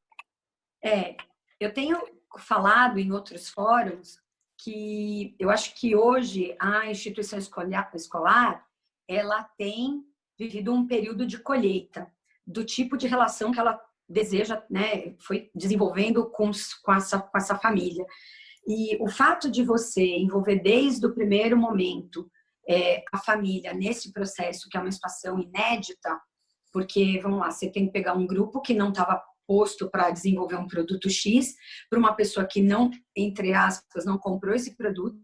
Eu tenho falado em outros fóruns que eu acho que hoje a instituição escolar ela tem vivido um período de colheita do tipo de relação que ela deseja, né, foi desenvolvendo com essa família. E o fato de você envolver desde o primeiro momento a família nesse processo, que é uma situação inédita, porque, vamos lá, você tem que pegar um grupo que não estava posto para desenvolver um produto X, para uma pessoa que não, entre aspas, não comprou esse produto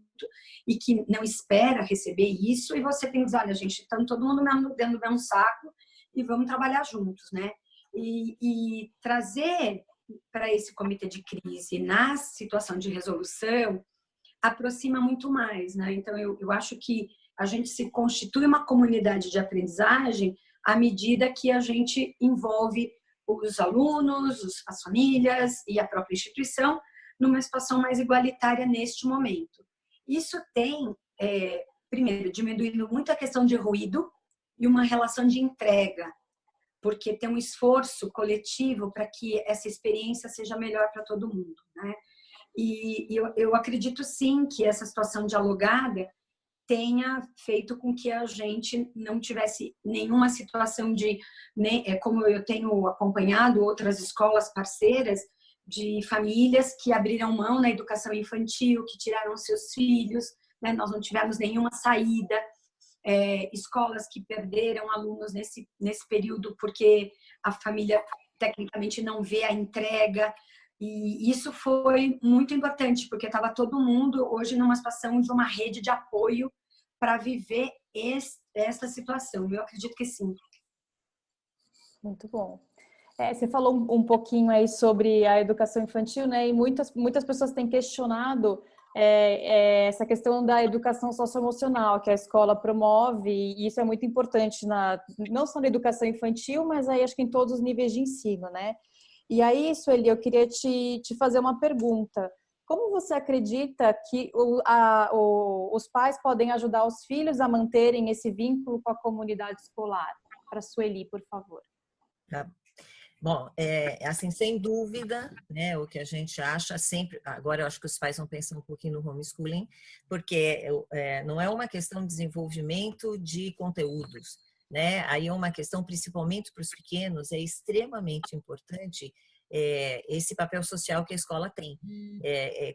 e que não espera receber isso, e você tem que dizer, olha, gente, estamos todo mundo dentro do mesmo saco e vamos trabalhar juntos, né? E trazer para esse comitê de crise na situação de resolução aproxima muito mais, né? Então, eu acho que a gente se constitui uma comunidade de aprendizagem à medida que a gente envolve os alunos, as famílias e a própria instituição numa situação mais igualitária neste momento. Isso tem, primeiro, diminuindo muito a questão de ruído e uma relação de entrega, porque tem um esforço coletivo para que essa experiência seja melhor para todo mundo, né? E eu acredito sim que essa situação dialogada tenha feito com que a gente não tivesse nenhuma situação de, como eu tenho acompanhado outras escolas parceiras, de famílias que abriram mão na educação infantil, que tiraram seus filhos, né? Nós não tivemos nenhuma saída, escolas que perderam alunos nesse período porque a família tecnicamente não vê a entrega. E isso foi muito importante, porque estava todo mundo hoje numa situação de uma rede de apoio para viver essa situação. Eu acredito que sim. Muito bom. Você falou um pouquinho aí sobre a educação infantil, né? E muitas pessoas têm questionado essa questão da educação socioemocional que a escola promove, e isso é muito importante não só na educação infantil, mas aí acho que em todos os níveis de ensino, né? E aí, Sueli, eu queria te fazer uma pergunta. Como você acredita que os pais podem ajudar os filhos a manterem esse vínculo com a comunidade escolar? Para a Sueli, por favor. Tá. Bom, assim, sem dúvida, né, o que a gente acha sempre, agora eu acho que os pais vão pensar um pouquinho no homeschooling, porque não é uma questão de desenvolvimento de conteúdos, né? Aí é uma questão, principalmente para os pequenos, é extremamente importante esse papel social que a escola tem.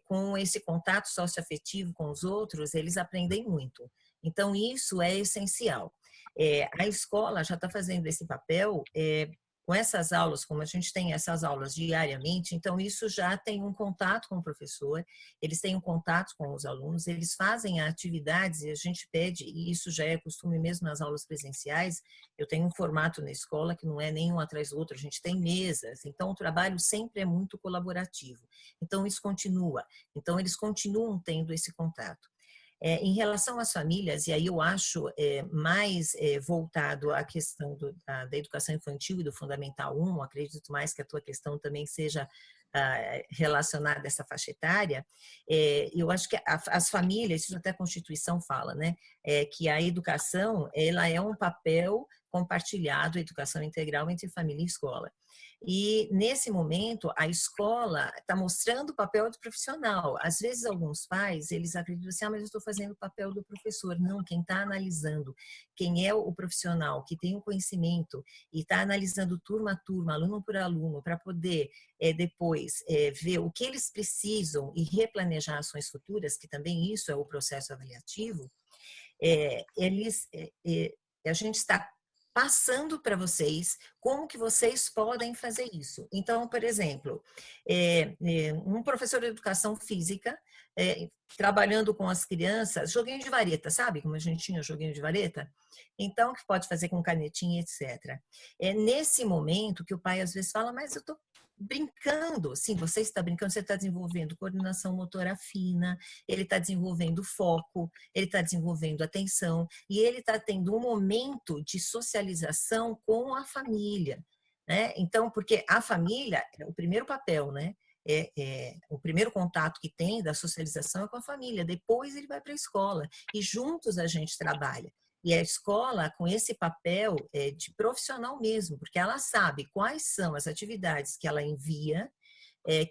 Com esse contato socioafetivo com os outros, eles aprendem muito. Então, isso é essencial. A escola já está fazendo esse papel com essas aulas, como a gente tem essas aulas diariamente, então isso já tem um contato com o professor, eles têm um contato com os alunos, eles fazem atividades e a gente pede, e isso já é costume mesmo nas aulas presenciais, eu tenho um formato na escola que não é nenhum atrás do outro, a gente tem mesas, então o trabalho sempre é muito colaborativo. Então isso continua, então eles continuam tendo esse contato. Em relação às famílias, e aí eu acho mais voltado à questão da educação infantil e do Fundamental 1, acredito mais que a tua questão também seja relacionada a essa faixa etária, eu acho que as famílias, isso até a Constituição fala, né, que a educação ela é um papel compartilhado, educação integral entre família e escola. E, nesse momento, a escola está mostrando o papel do profissional. Às vezes, alguns pais, eles acreditam assim, mas eu estou fazendo o papel do professor. Não, quem está analisando, quem é o profissional, que tem o conhecimento e está analisando turma a turma, aluno por aluno, para poder depois ver o que eles precisam e replanejar ações futuras, que também isso é o processo avaliativo, a gente está passando para vocês como que vocês podem fazer isso. Então, por exemplo, um professor de educação física trabalhando com as crianças, joguinho de vareta, sabe? Como a gente tinha joguinho de vareta? Então, que pode fazer com canetinha, etc. É nesse momento que o pai às vezes fala, mas eu estou brincando. Sim, você está brincando, você está desenvolvendo coordenação motora fina, ele está desenvolvendo foco, ele está desenvolvendo atenção e ele está tendo um momento de socialização com a família, né? Então, porque a família é o primeiro papel, né? O primeiro contato que tem da socialização é com a família, depois ele vai para a escola e juntos a gente trabalha. E a escola, com esse papel de profissional mesmo, porque ela sabe quais são as atividades que ela envia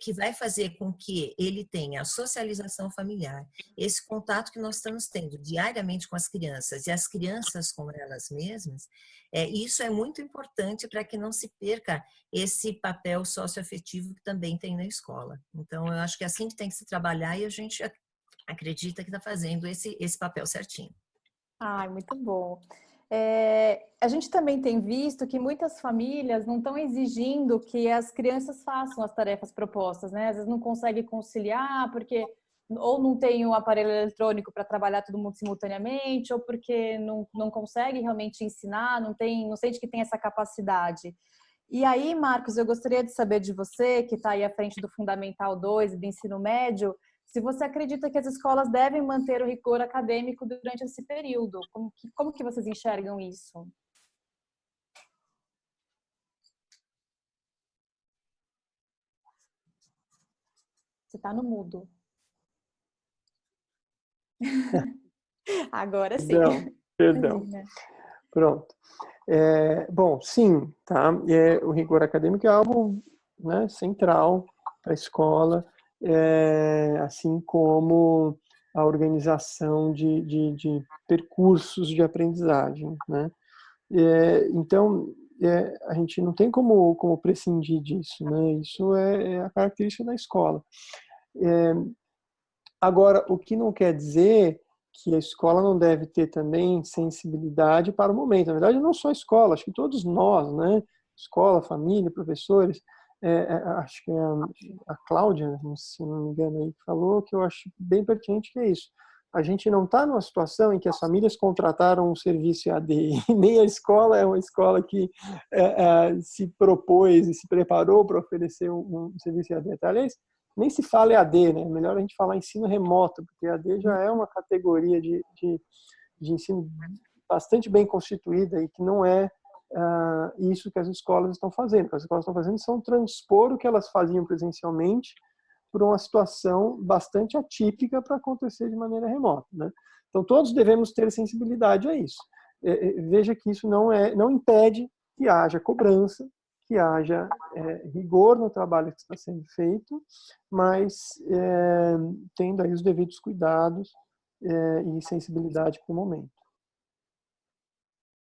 que vai fazer com que ele tenha a socialização familiar, esse contato que nós estamos tendo diariamente com as crianças e as crianças com elas mesmas, isso é muito importante para que não se perca esse papel socioafetivo que também tem na escola. Então, eu acho que é assim que tem que se trabalhar e a gente acredita que está fazendo esse papel certinho. Ai, muito bom. A gente também tem visto que muitas famílias não estão exigindo que as crianças façam as tarefas propostas, né? Às vezes não conseguem conciliar porque ou não tem o aparelho eletrônico para trabalhar todo mundo simultaneamente, ou porque não consegue realmente ensinar, não sente que tem essa capacidade. E aí, Marcos, eu gostaria de saber de você, que está aí à frente do Fundamental 2 e do ensino médio, se você acredita que as escolas devem manter o rigor acadêmico durante esse período. Como que vocês enxergam isso? Você está no mudo. Agora sim. Perdão. Pronto. Bom, sim, tá? O rigor acadêmico é algo, né, central para a escola, assim como a organização de percursos de aprendizagem, né? Então, a gente não tem como prescindir disso, né? Isso é a característica da escola. Agora, o que não quer dizer que a escola não deve ter também sensibilidade para o momento. Na verdade, não só a escola, acho que todos nós, né? Escola, família, professores, acho que a Cláudia, se não me engano, aí falou, que eu acho bem pertinente, que é isso. A gente não está numa situação em que as famílias contrataram um serviço EAD, e nem a escola é uma escola que se propôs e se preparou para oferecer um serviço EAD. Aliás, nem se fala EAD, né? Melhor a gente falar ensino remoto, porque EAD já é uma categoria de ensino bastante bem constituída e que não é isso que as escolas estão fazendo. O que as escolas estão fazendo são transpor o que elas faziam presencialmente por uma situação bastante atípica para acontecer de maneira remota, né? Então, todos devemos ter sensibilidade a isso. Veja que isso não impede que haja cobrança, que haja rigor no trabalho que está sendo feito, mas tendo aí os devidos cuidados e sensibilidade para o momento.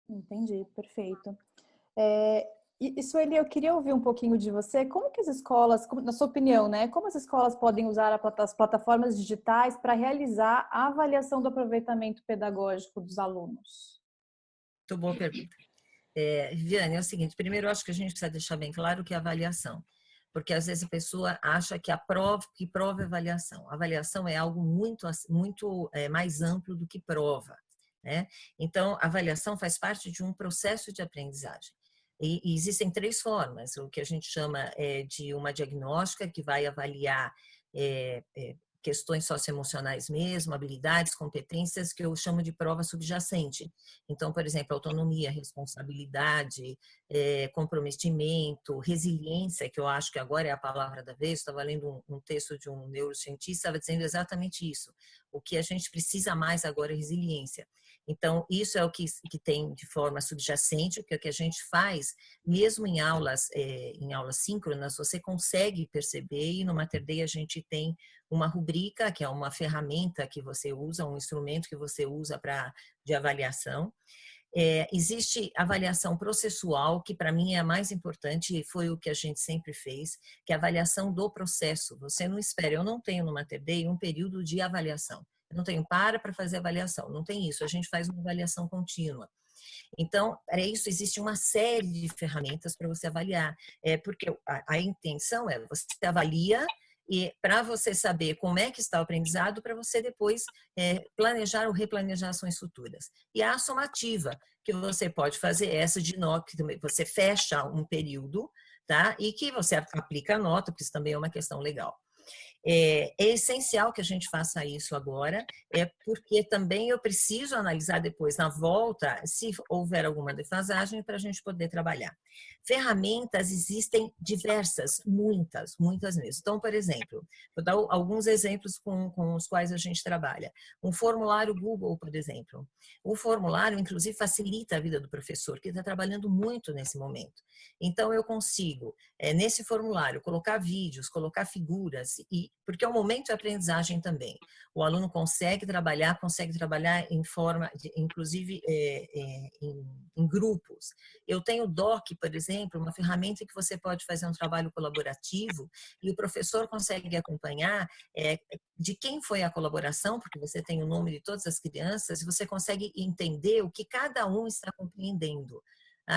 Entendi, perfeito. E Sueli, eu queria ouvir um pouquinho de você. Como que as escolas, na sua opinião, né? Como as escolas podem usar as plataformas digitais para realizar a avaliação do aproveitamento pedagógico dos alunos? Muito boa pergunta. Viviane, é o seguinte, primeiro eu acho que a gente precisa deixar bem claro o que é avaliação, porque às vezes a pessoa acha que prova é avaliação. A avaliação é algo muito mais amplo do que prova, né? Então, a avaliação faz parte de um processo de aprendizagem. E existem 3 formas, o que a gente chama de uma diagnóstica, que vai avaliar questões socioemocionais mesmo, habilidades, competências, que eu chamo de prova subjacente. Então, por exemplo, autonomia, responsabilidade, comprometimento, resiliência, que eu acho que agora é a palavra da vez. Estava lendo um texto de um neurocientista, estava dizendo exatamente isso. O que a gente precisa mais agora é resiliência. Então, isso é o que tem de forma subjacente, que é o que a gente faz, mesmo em aulas síncronas, você consegue perceber, e no Mater Dei a gente tem uma rubrica, que é uma ferramenta que você usa, um instrumento que você usa de avaliação. Existe avaliação processual, que para mim é a mais importante e foi o que a gente sempre fez, que é a avaliação do processo. Você não espera, eu não tenho no Mater Dei um período de avaliação. Eu não tenho para fazer avaliação, não tem isso. A gente faz uma avaliação contínua. Então, para isso, existe uma série de ferramentas para você avaliar. Porque a intenção é, você avalia e para você saber como é que está o aprendizado, para você depois planejar ou replanejar ações futuras. E a somativa, que você pode fazer essa de nota, que você fecha um período, tá? E que você aplica a nota, porque isso também é uma questão legal. É essencial que a gente faça isso agora, porque também eu preciso analisar depois, na volta, se houver alguma defasagem, para a gente poder trabalhar. Ferramentas existem diversas, muitas mesmo. Então, por exemplo, vou dar alguns exemplos com os quais a gente trabalha. Um formulário Google, por exemplo. O formulário, inclusive, facilita a vida do professor, que está trabalhando muito nesse momento. Então, eu consigo, nesse formulário, colocar vídeos, colocar figuras, porque é um momento de aprendizagem também. O aluno consegue trabalhar em forma, inclusive em grupos. Eu tenho o Doc, por exemplo, uma ferramenta que você pode fazer um trabalho colaborativo e o professor consegue acompanhar de quem foi a colaboração, porque você tem o nome de todas as crianças e você consegue entender o que cada um está compreendendo.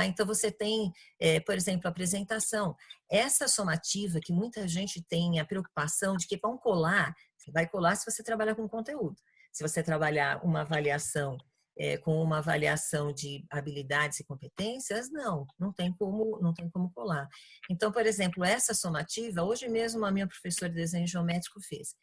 Então, você tem, por exemplo, a apresentação. Essa somativa que muita gente tem a preocupação de que vão colar, você vai colar se você trabalhar com conteúdo. Se você trabalhar uma avaliação com uma avaliação de habilidades e competências, não tem como colar. Então, por exemplo, essa somativa, hoje mesmo a minha professora de desenho geométrico fez.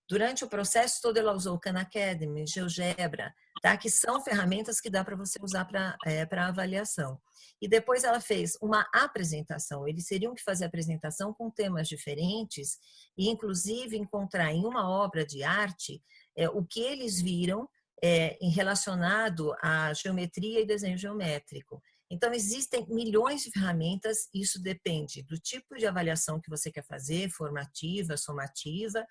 Durante o processo todo ela usou o Khan Academy, GeoGebra, tá? Que são ferramentas que dá para você usar para avaliação. E depois ela fez uma apresentação. Eles teriam que fazer apresentação com temas diferentes e, inclusive, encontrar em uma obra de arte o que eles viram relacionado à geometria e desenho geométrico. Então, existem milhões de ferramentas, isso depende do tipo de avaliação que você quer fazer, formativa, somativa,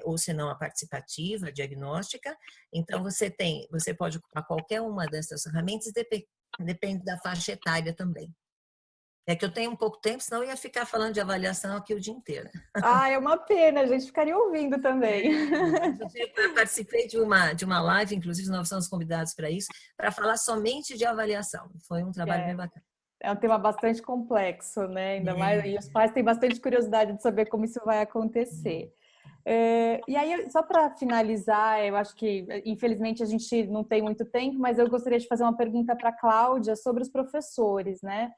ou se não a participativa, a diagnóstica. Então, você pode ocupar qualquer uma dessas ferramentas, depende da faixa etária também. É que eu tenho um pouco tempo, senão eu ia ficar falando de avaliação aqui o dia inteiro. É uma pena, a gente ficaria ouvindo também. Eu participei de uma live, inclusive nós somos convidados para isso, para falar somente de avaliação. Foi um trabalho bem bacana. É um tema bastante complexo, né? Ainda mais, e os pais têm bastante curiosidade de saber como isso vai acontecer. E aí, só para finalizar, eu acho que, infelizmente, a gente não tem muito tempo, mas eu gostaria de fazer uma pergunta para a Cláudia sobre os professores, né?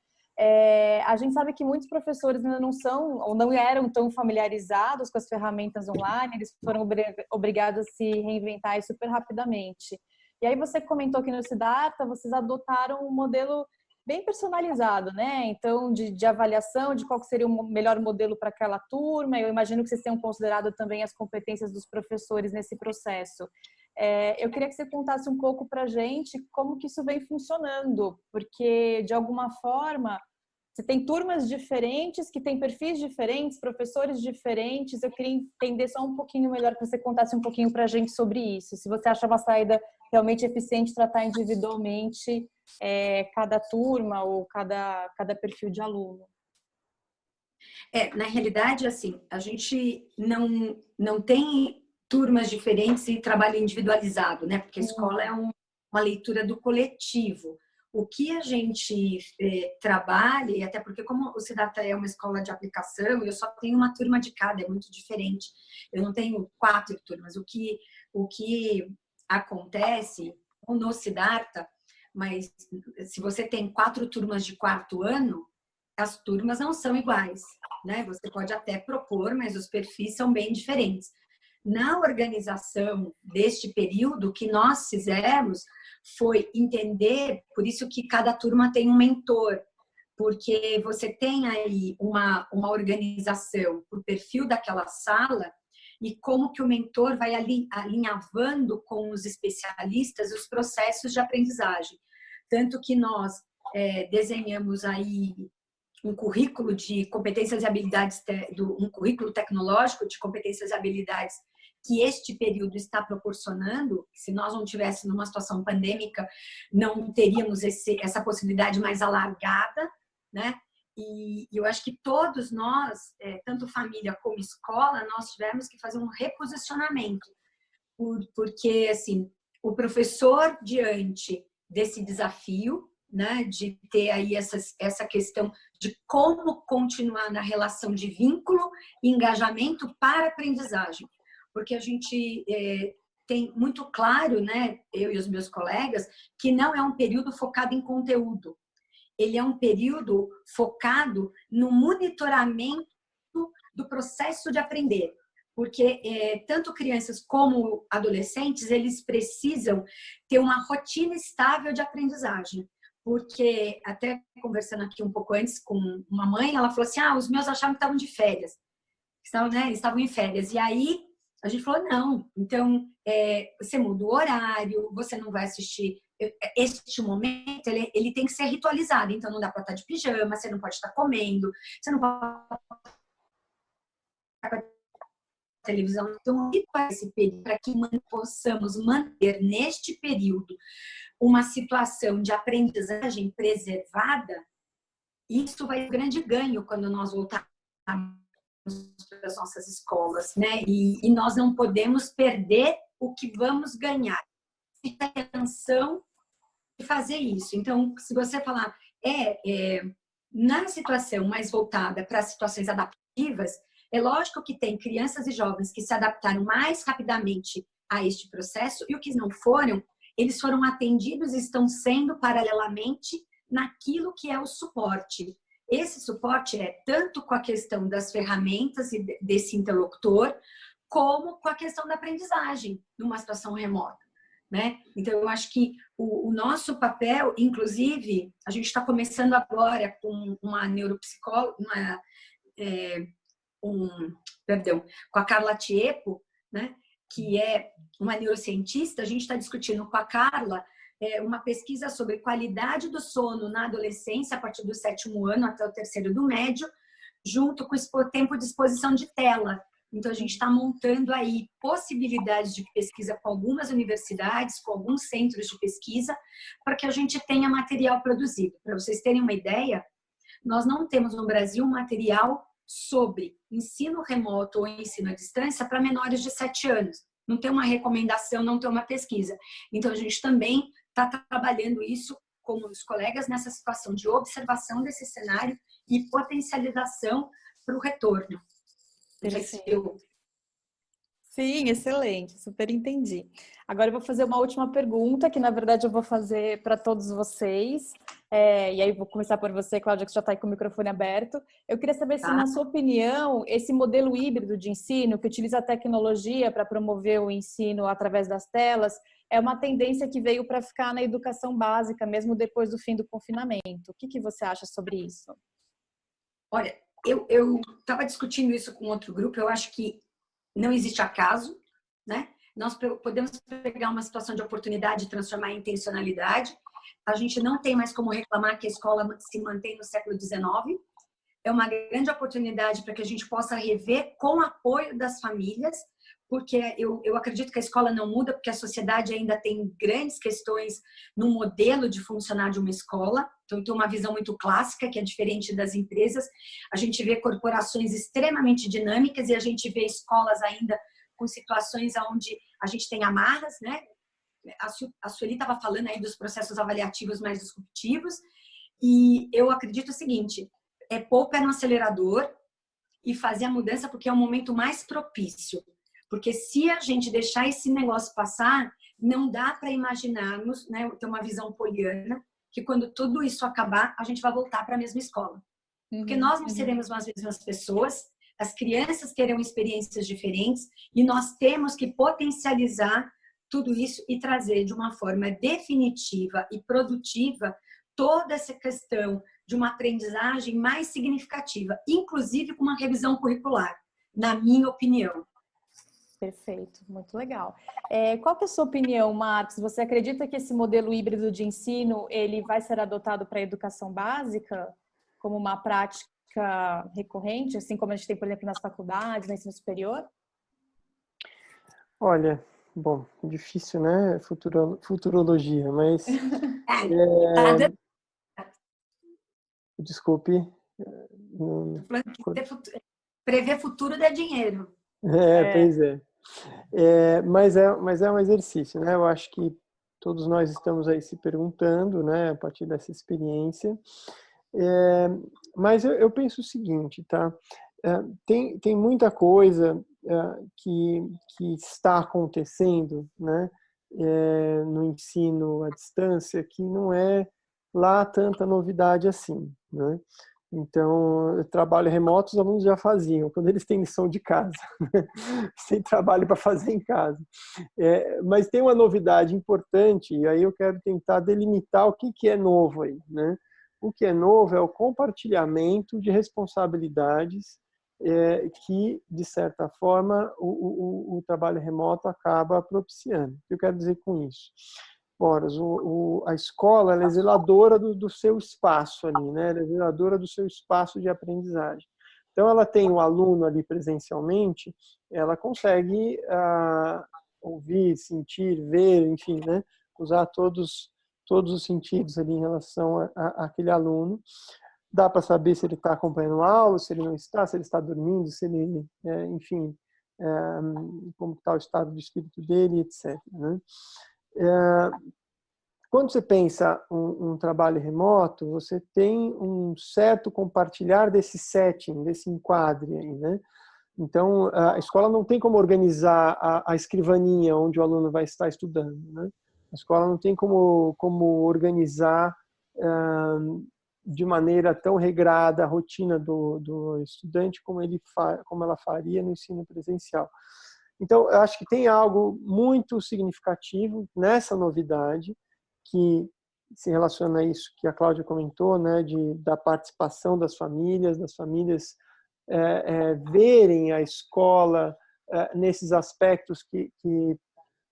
A gente sabe que muitos professores ainda não são ou não eram tão familiarizados com as ferramentas online, eles foram obrigados a se reinventar super rapidamente. E aí você comentou que no Siddhartha vocês adotaram um modelo bem personalizado, né? Então, de avaliação de qual seria o melhor modelo para aquela turma. Eu imagino que vocês tenham considerado também as competências dos professores nesse processo. Eu queria que você contasse um pouco para a gente como que isso vem funcionando, porque, de alguma forma, você tem turmas diferentes, que têm perfis diferentes, professores diferentes. Eu queria entender só um pouquinho melhor, que você contasse um pouquinho para a gente sobre isso. Se você acha uma saída realmente eficiente tratar individualmente cada turma ou cada perfil de aluno. Na realidade, assim, a gente não tem turmas diferentes e trabalho individualizado, né? Porque a escola é uma leitura do coletivo. O que a gente trabalha, e até porque como o Siddhartha é uma escola de aplicação, eu só tenho uma turma de cada, é muito diferente. Eu não tenho 4 turmas. O que acontece no Siddhartha, mas se você tem 4 turmas de 4º ano, as turmas não são iguais, né? Você pode até propor, mas os perfis são bem diferentes. Na organização deste período, o que nós fizemos foi entender, por isso que cada turma tem um mentor, porque você tem aí uma organização por perfil daquela sala e como que o mentor vai alinhavando com os especialistas os processos de aprendizagem. Tanto que nós desenhamos aí um currículo de competências e habilidades, um currículo tecnológico de competências e habilidades que este período está proporcionando. Se nós não tivéssemos numa situação pandêmica, não teríamos essa possibilidade mais alargada, né? E eu acho que todos nós, tanto família como escola, nós tivemos que fazer um reposicionamento, porque assim, o professor diante desse desafio, né, de ter aí essa questão de como continuar na relação de vínculo e engajamento para a aprendizagem. Porque a gente tem muito claro, né, eu e os meus colegas, que não é um período focado em conteúdo. Ele é um período focado no monitoramento do processo de aprender. porque tanto crianças como adolescentes, eles precisam ter uma rotina estável de aprendizagem. Porque, até conversando aqui um pouco antes com uma mãe, ela falou assim, os meus achavam que estavam de férias. Estavam em férias. E aí, a gente falou, não. Então, você muda o horário, você não vai assistir. Este momento, ele tem que ser ritualizado. Então, não dá para estar de pijama, você não pode estar comendo, você não pode estar com a televisão. Então, esse período, para que possamos manter neste período uma situação de aprendizagem preservada, isso vai ser um grande ganho quando nós voltarmos para as nossas escolas, né? E nós não podemos perder o que vamos ganhar. Fica atenção de fazer isso. Então, se você falar na situação mais voltada para situações adaptativas, é lógico que tem crianças e jovens que se adaptaram mais rapidamente a este processo e os que não foram, eles foram atendidos e estão sendo paralelamente naquilo que é o suporte. Esse suporte é tanto com a questão das ferramentas e desse interlocutor, como com a questão da aprendizagem numa situação remota, né? Então, eu acho que o nosso papel, inclusive, a gente está começando agora com uma neuropsicóloga, com a Carla Tiepo, né? Que é uma neurocientista. A gente está discutindo com a Carla uma pesquisa sobre qualidade do sono na adolescência, a partir do 7º ano até o 3º do médio, junto com o tempo de exposição de tela. Então, a gente está montando aí possibilidades de pesquisa com algumas universidades, com alguns centros de pesquisa, para que a gente tenha material produzido. Para vocês terem uma ideia, nós não temos no Brasil material sobre ensino remoto ou ensino à distância para menores de 7 anos. Não tem uma recomendação, não tem uma pesquisa. Então, a gente também está trabalhando isso com os colegas nessa situação de observação desse cenário e potencialização para o retorno. Sim, excelente, super entendi. Agora eu vou fazer uma última pergunta, que na verdade eu vou fazer para todos vocês. E aí vou começar por você, Cláudia, que já está aí com o microfone aberto. Eu queria saber se, na sua opinião, esse modelo híbrido de ensino, que utiliza a tecnologia para promover o ensino através das telas, é uma tendência que veio para ficar na educação básica, mesmo depois do fim do confinamento. O que você acha sobre isso? Olha, eu estava discutindo isso com outro grupo. Eu acho que não existe acaso, né? Nós podemos pegar uma situação de oportunidade e transformar em intencionalidade. A gente não tem mais como reclamar que a escola se mantém no século XIX. É uma grande oportunidade para que a gente possa rever com o apoio das famílias, porque eu acredito que a escola não muda, porque a sociedade ainda tem grandes questões no modelo de funcionar de uma escola. Então, tem uma visão muito clássica, que é diferente das empresas. A gente vê corporações extremamente dinâmicas e a gente vê escolas ainda com situações onde a gente tem amarras, né? A Sueli estava falando aí dos processos avaliativos mais disruptivos, e eu acredito o seguinte: pôr o pé no acelerador e fazer a mudança, porque é o momento mais propício. Porque se a gente deixar esse negócio passar, não dá para imaginarmos, né, ter uma visão poliana, que quando tudo isso acabar, a gente vai voltar para a mesma escola. Porque nós não seremos as mesmas pessoas, as crianças terão experiências diferentes e nós temos que potencializar tudo isso e trazer de uma forma definitiva e produtiva toda essa questão de uma aprendizagem mais significativa, inclusive com uma revisão curricular, na minha opinião. Perfeito, muito legal. Qual que é a sua opinião, Marcos? Você acredita que esse modelo híbrido de ensino ele vai ser adotado para a educação básica como uma prática recorrente, assim como a gente tem, por exemplo, nas faculdades, no ensino superior? Olha, bom, difícil, né? Futurologia, mas... Desculpe. Prever futuro dá dinheiro. Pois é. Mas é um exercício, né? Eu acho que todos nós estamos aí se perguntando, né? A partir dessa experiência. Mas eu penso o seguinte, tá? Tem muita coisa que está acontecendo, né? No ensino à distância que não é lá tanta novidade assim, né? Então, trabalho remoto os alunos já faziam, quando eles têm lição de casa, sem trabalho para fazer em casa. Mas tem uma novidade importante, e aí eu quero tentar delimitar o que é novo aí, né? O que é novo é o compartilhamento de responsabilidades que, de certa forma, o trabalho remoto acaba propiciando. O que eu quero dizer com isso? Ora, a escola ela é zeladora do seu espaço ali, né? Ela é zeladora do seu espaço de aprendizagem. Então, ela tem o aluno ali presencialmente, ela consegue ouvir, sentir, ver, enfim, né? Usar todos os sentidos ali em relação àquele aluno. Dá para saber se ele está acompanhando a aula, se ele não está, se ele está dormindo, se ele, enfim, como está o estado de espírito dele, etc. Né? Quando você pensa um trabalho remoto, você tem um certo compartilhar desse setting, desse enquadre aí, né? Então, a escola não tem como organizar a escrivaninha onde o aluno vai estar estudando, né? A escola não tem como organizar de maneira tão regrada a rotina do estudante como ela faria no ensino presencial. Então, eu acho que tem algo muito significativo nessa novidade que se relaciona a isso que a Cláudia comentou, né, da participação das famílias verem a escola nesses aspectos que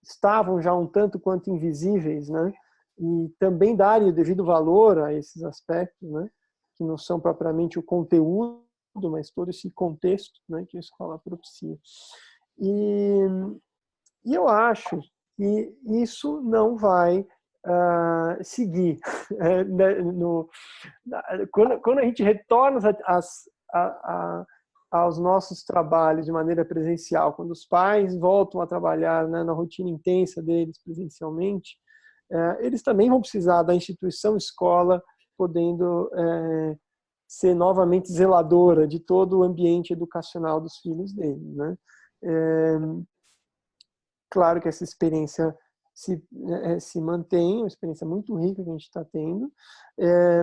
estavam já um tanto quanto invisíveis, né, e também darem o devido valor a esses aspectos, né, que não são propriamente o conteúdo, mas todo esse contexto, né, que a escola propicia. E eu acho que isso não vai seguir. Quando a gente retorna aos nossos trabalhos de maneira presencial, quando os pais voltam a trabalhar, né, na rotina intensa deles presencialmente, eles também vão precisar da instituição escola podendo ser novamente zeladora de todo o ambiente educacional dos filhos deles, né? Claro que essa experiência se mantém, uma experiência muito rica que a gente está tendo,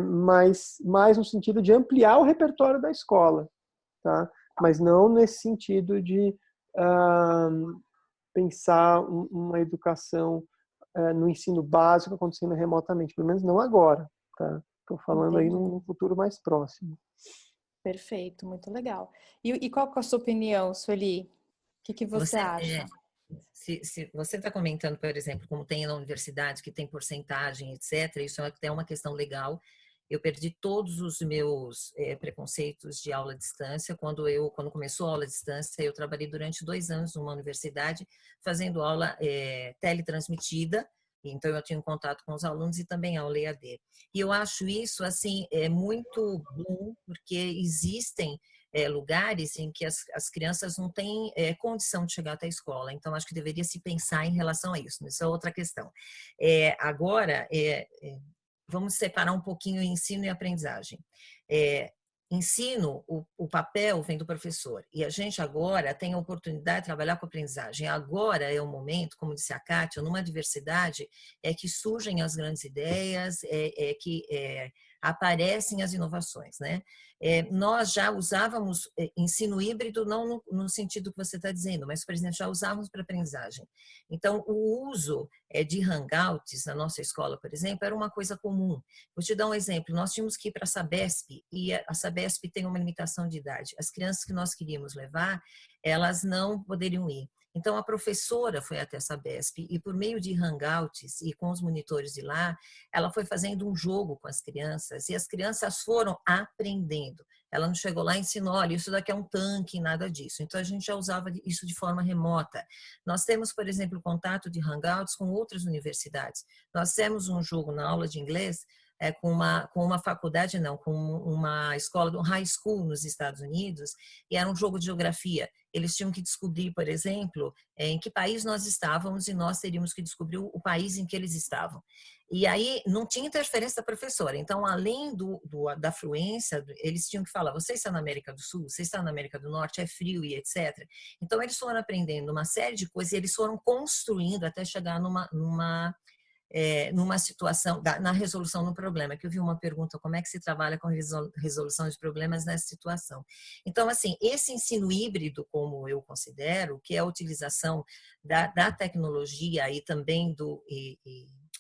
mas mais no sentido de ampliar o repertório da escola, tá? Mas não nesse sentido de pensar uma educação no ensino básico acontecendo remotamente, pelo menos não agora, tá? Estou falando aí num futuro mais próximo. Perfeito, muito legal. E qual que é a sua opinião, Sueli? O que você acha? Se você está comentando, por exemplo, como tem na universidade, que tem porcentagem, etc., isso é até uma questão legal. Eu perdi todos os meus preconceitos de aula à distância. Quando começou a aula à distância, eu trabalhei durante 2 anos numa universidade fazendo aula teletransmitida. Então, eu tinha um contato com os alunos e também aula EAD. E eu acho isso, assim, muito bom, porque existem lugares em que as crianças não têm condição de chegar até a escola. Então, acho que deveria se pensar em relação a isso. Isso é outra questão. Agora, vamos separar um pouquinho o ensino e a aprendizagem. Ensino, o papel vem do professor. E a gente agora tem a oportunidade de trabalhar com a aprendizagem. Agora é o momento, como disse a Kátia, numa diversidade que surgem as grandes ideias, que aparecem as inovações, né? Nós já usávamos ensino híbrido, não no sentido que você está dizendo, mas, por exemplo, já usávamos para aprendizagem. Então, o uso de hangouts na nossa escola, por exemplo, era uma coisa comum. Vou te dar um exemplo. Nós tínhamos que ir para a Sabesp, e a Sabesp tem uma limitação de idade. As crianças que nós queríamos levar, elas não poderiam ir. Então, a professora foi até a Sabesp e, por meio de hangouts e com os monitores de lá, ela foi fazendo um jogo com as crianças e as crianças foram aprendendo. Ela não chegou lá e ensinou, olha, isso daqui é um tanque, nada disso. Então, a gente já usava isso de forma remota. Nós temos, por exemplo, contato de hangouts com outras universidades. Nós temos um jogo na aula de inglês com uma faculdade, não, com uma escola do high school nos Estados Unidos, e era um jogo de geografia. Eles tinham que descobrir, por exemplo, em que país nós estávamos e nós teríamos que descobrir o país em que eles estavam. E aí não tinha interferência da professora. Então, além da fluência, eles tinham que falar, você está na América do Sul, você está na América do Norte, é frio e etc. Então, eles foram aprendendo uma série de coisas e eles foram construindo até chegar numa numa situação, na resolução do problema, que eu vi uma pergunta, como é que se trabalha com resolução de problemas nessa situação? Então, assim, esse ensino híbrido, como eu considero, que é a utilização da tecnologia e também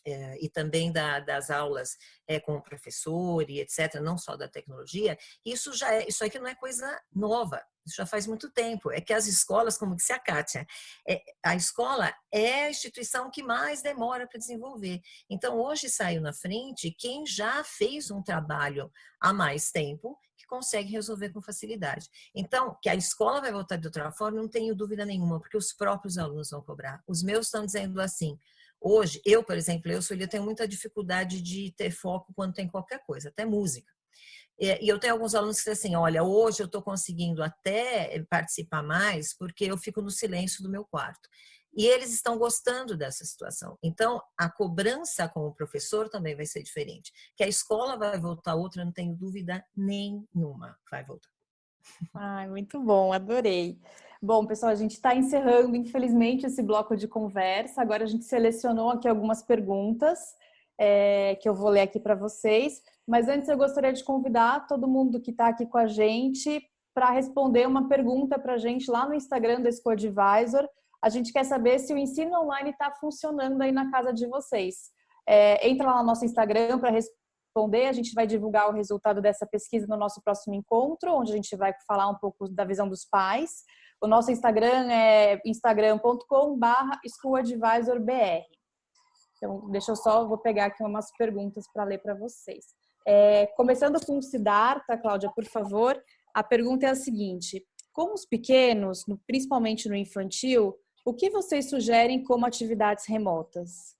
e também das aulas com o professor e etc., não só da tecnologia, isso aqui não é coisa nova, isso já faz muito tempo. É que as escolas, como disse a Kátia, a escola é a instituição que mais demora para desenvolver. Então, hoje saiu na frente quem já fez um trabalho há mais tempo, que consegue resolver com facilidade. Então, que a escola vai voltar de outra forma, não tenho dúvida nenhuma, porque os próprios alunos vão cobrar. Os meus estão dizendo assim, hoje, por exemplo, eu tenho muita dificuldade de ter foco quando tem qualquer coisa, até música. E eu tenho alguns alunos que dizem assim, olha, hoje eu estou conseguindo até participar mais porque eu fico no silêncio do meu quarto. E eles estão gostando dessa situação. Então, a cobrança com o professor também vai ser diferente. Que a escola vai voltar outra, não tenho dúvida nenhuma, vai voltar. Ai, muito bom, adorei. Bom, pessoal, a gente está encerrando, infelizmente, esse bloco de conversa. Agora a gente selecionou aqui algumas perguntas que eu vou ler aqui para vocês. Mas antes eu gostaria de convidar todo mundo que está aqui com a gente para responder uma pergunta para a gente lá no Instagram da School-Advisor. A gente quer saber se o ensino online está funcionando aí na casa de vocês. Entra lá no nosso Instagram para responder. A gente vai divulgar o resultado dessa pesquisa no nosso próximo encontro, onde a gente vai falar um pouco da visão dos pais. O nosso Instagram é instagram.com/schooladvisorbr. Então, vou pegar aqui umas perguntas para ler para vocês. Começando com o Siddhartha, Cláudia, por favor. A pergunta é a seguinte: com os pequenos, principalmente no infantil, o que vocês sugerem como atividades remotas?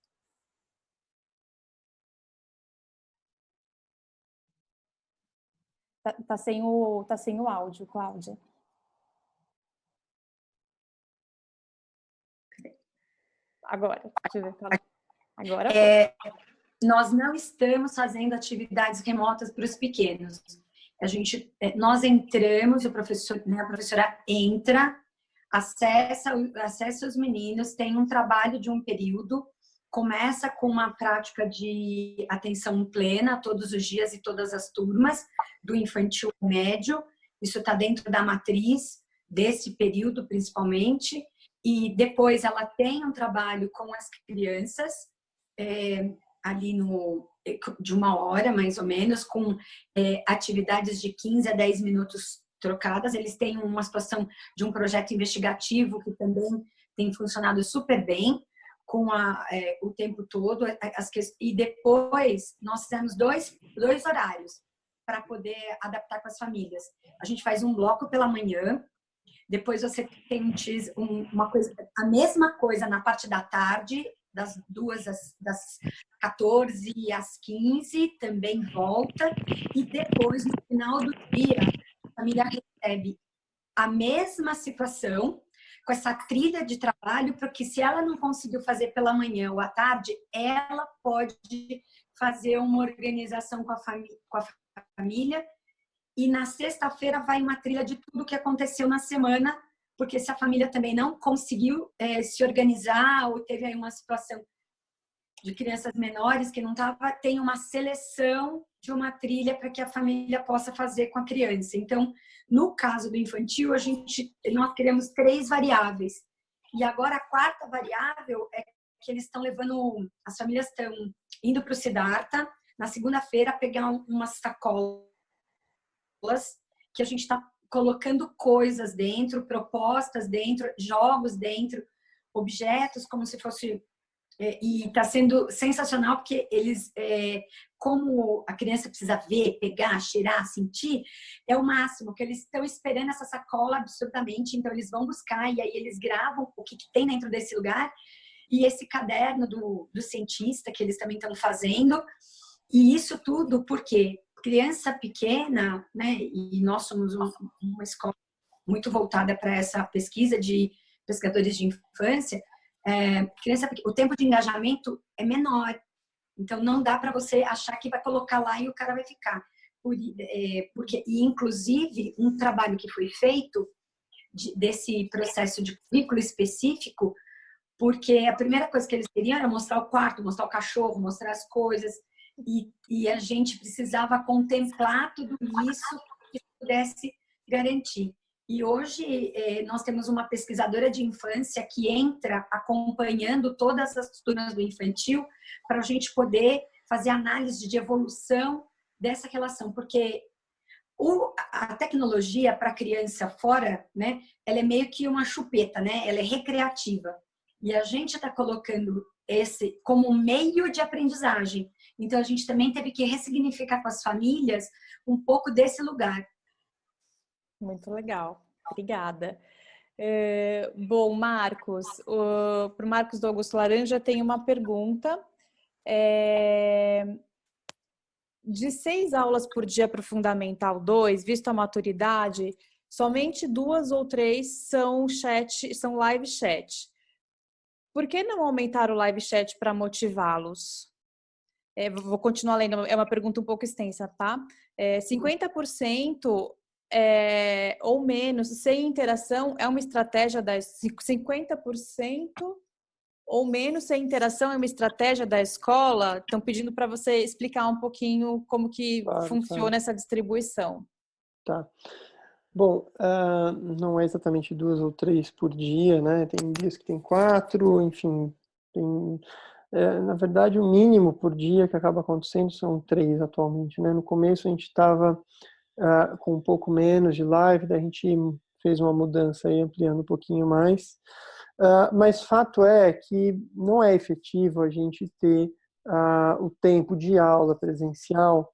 Tá sem o áudio, Cláudia. Agora, deixa eu ver. Agora nós não estamos fazendo atividades remotas para os pequenos. Nós entramos, a professora entra, acessa os meninos, tem um trabalho de um período, começa com uma prática de atenção plena todos os dias e todas as turmas, do infantil ao médio. Isso está dentro da matriz desse período, principalmente. E depois ela tem um trabalho com as crianças, ali de 1 hora, mais ou menos, com atividades de 15 a 10 minutos trocadas. Eles têm uma situação de um projeto investigativo que também tem funcionado super bem, com o tempo todo. E depois nós fizemos dois horários para poder adaptar com as famílias. A gente faz um bloco pela manhã, depois você tem a mesma coisa na parte da tarde, das 14 às 15, também volta. E depois, no final do dia, a família recebe a mesma situação, com essa trilha de trabalho, porque se ela não conseguiu fazer pela manhã ou à tarde, ela pode fazer uma organização com a família. E na sexta-feira vai uma trilha de tudo que aconteceu na semana, porque se a família também não conseguiu se organizar ou teve aí uma situação de crianças menores que não estava, tem uma seleção de uma trilha para que a família possa fazer com a criança. Então, no caso do infantil, nós queremos 3 variáveis. E agora a 4ª variável é que as famílias estão indo para o Siddhartha, na segunda-feira, pegar umas sacolas que a gente está colocando coisas dentro, propostas dentro, jogos dentro, objetos, como se fosse... E está sendo sensacional, porque eles, como a criança precisa ver, pegar, cheirar, sentir, é o máximo, que eles estão esperando essa sacola absurdamente, então eles vão buscar e aí eles gravam o que tem dentro desse lugar, e esse caderno do cientista que eles também estão fazendo, e isso tudo porque criança pequena, né, e nós somos uma escola muito voltada para essa pesquisa de pesquisadores de infância, o tempo de engajamento é menor. Então, não dá para você achar que vai colocar lá e o cara vai ficar. Inclusive, um trabalho que foi feito desse processo de currículo específico porque a primeira coisa que eles queriam era mostrar o quarto, mostrar o cachorro, mostrar as coisas, e a gente precisava contemplar tudo isso que pudesse garantir. E hoje nós temos uma pesquisadora de infância que entra acompanhando todas as turmas do infantil para a gente poder fazer análise de evolução dessa relação, porque a tecnologia para a criança fora, né, ela é meio que uma chupeta, né? Ela é recreativa. E a gente está colocando esse como meio de aprendizagem. Então, a gente também teve que ressignificar com as famílias um pouco desse lugar. Muito legal. Obrigada. Bom, Marcos, para o Marcos do Augusto Laranja tem uma pergunta. De 6 aulas por dia para o Fundamental 2, visto a maturidade, somente 2 ou 3 são live chat. Por que não aumentar o live chat para motivá-los? Vou continuar lendo, é uma pergunta um pouco extensa, tá? 50% ou menos sem interação é uma estratégia das 50% ou menos sem interação é uma estratégia da escola? Estão pedindo para você explicar um pouquinho como que funciona essa distribuição. Tá. Bom, não é exatamente 2 ou 3 por dia, né? Tem dias que tem 4, enfim, tem... na verdade, o mínimo por dia que acaba acontecendo são 3 atualmente, né? No começo a gente estava com um pouco menos de live, daí a gente fez uma mudança aí, ampliando um pouquinho mais. Mas fato é que não é efetivo a gente ter o tempo de aula presencial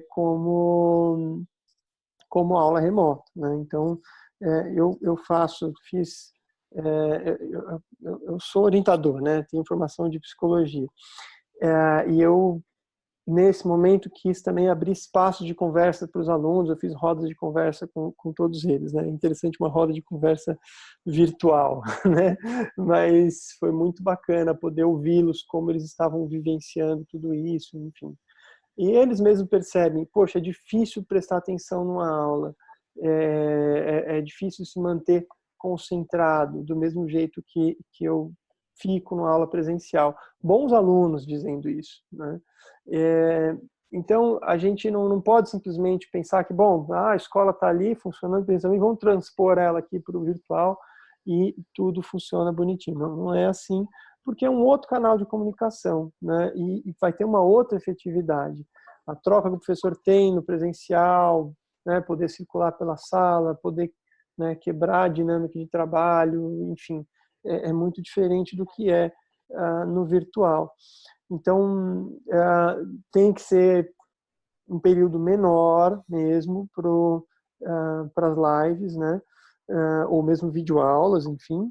como aula remota, né? Então, eu sou orientador, né? Tenho formação de psicologia. E eu, nesse momento, quis também abrir espaço de conversa para os alunos. Eu fiz rodas de conversa com todos eles, né? Interessante, uma roda de conversa virtual, né? Mas foi muito bacana poder ouvi-los, como eles estavam vivenciando tudo isso, enfim. E eles mesmos percebem, poxa, é difícil prestar atenção numa aula, é difícil se manter concentrado do mesmo jeito que eu fico numa aula presencial. Bons alunos dizendo isso, né? Então, a gente não pode simplesmente pensar que, bom, a escola está ali funcionando, pensando, vamos transpor ela aqui para o virtual e tudo funciona bonitinho. Não é assim, porque é um outro canal de comunicação, né? E vai ter uma outra efetividade. A troca que o professor tem no presencial, né? Poder circular pela sala, poder, né, quebrar a dinâmica de trabalho, enfim, é muito diferente do que é no virtual. Então, tem que ser um período menor mesmo para as lives, né? Ou mesmo videoaulas, enfim,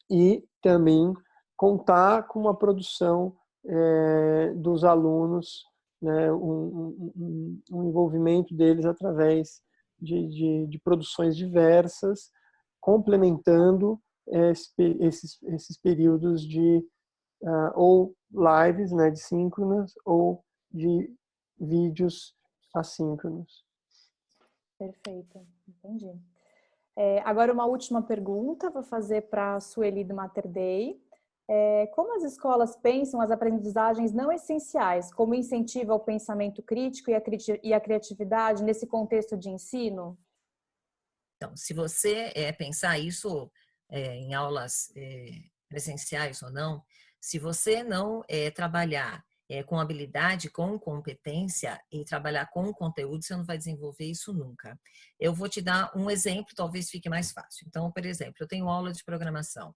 e também contar com uma produção dos alunos, né, um envolvimento deles através de produções diversas, complementando esses períodos de ou lives, né, de síncronas, ou de vídeos assíncronos. Perfeito, entendi. Agora uma última pergunta, vou fazer para a Sueli do Mater Dei. Como as escolas pensam as aprendizagens não essenciais, como incentivo ao pensamento crítico e a criatividade nesse contexto de ensino? Então, se você pensar isso em aulas presenciais ou não, se você não trabalhar com habilidade, com competência e trabalhar com conteúdo, você não vai desenvolver isso nunca. Eu vou te dar um exemplo, talvez fique mais fácil. Então, por exemplo, eu tenho aula de programação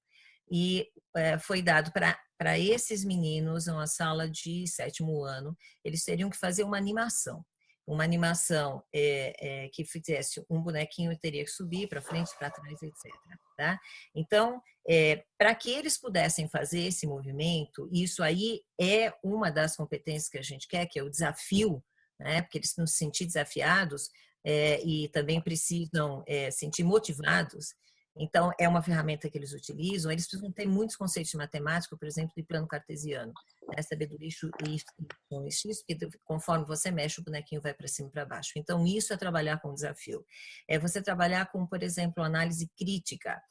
e foi dado para esses meninos, uma sala de 7º ano, eles teriam que fazer uma animação que fizesse um bonequinho e teria que subir para frente, para trás, etc. Tá? Então, para que eles pudessem fazer esse movimento, isso aí é uma das competências que a gente quer, que é o desafio, né? Porque eles não se sentir desafiados e também precisam sentir motivados. Então, é uma ferramenta que eles utilizam. Eles precisam ter muitos conceitos de matemática, por exemplo, de plano cartesiano, né? Saber do eixo Y e X, porque conforme você mexe, o bonequinho vai para cima e para baixo. Então, isso é trabalhar com desafio. É você trabalhar com, por exemplo, análise crítica.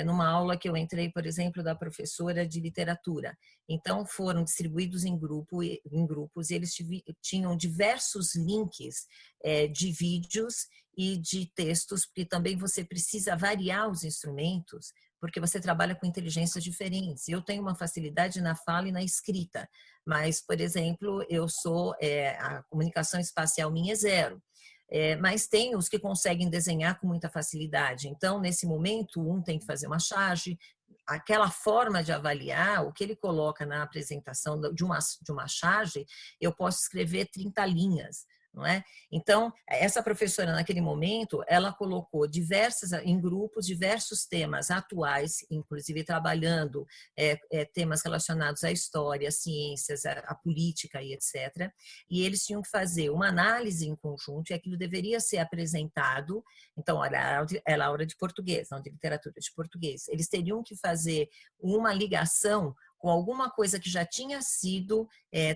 Numa aula que eu entrei, por exemplo, da professora de literatura. Então, foram distribuídos em grupos e eles tinham diversos links de vídeos e de textos, porque também você precisa variar os instrumentos, porque você trabalha com inteligências diferentes. Eu tenho uma facilidade na fala e na escrita, mas, por exemplo, a comunicação espacial minha é zero. Mas tem os que conseguem desenhar com muita facilidade. Então, nesse momento, um tem que fazer uma charge. Aquela forma de avaliar, o que ele coloca na apresentação de uma charge, eu posso escrever 30 linhas. Não é? Então, essa professora, naquele momento, ela colocou em grupos, diversos temas atuais, inclusive trabalhando temas relacionados à história, às ciências, à política e etc. E eles tinham que fazer uma análise em conjunto e aquilo deveria ser apresentado. Então, olha, ela aula de português, não de literatura, de português. Eles teriam que fazer uma ligação com alguma coisa que já tinha sido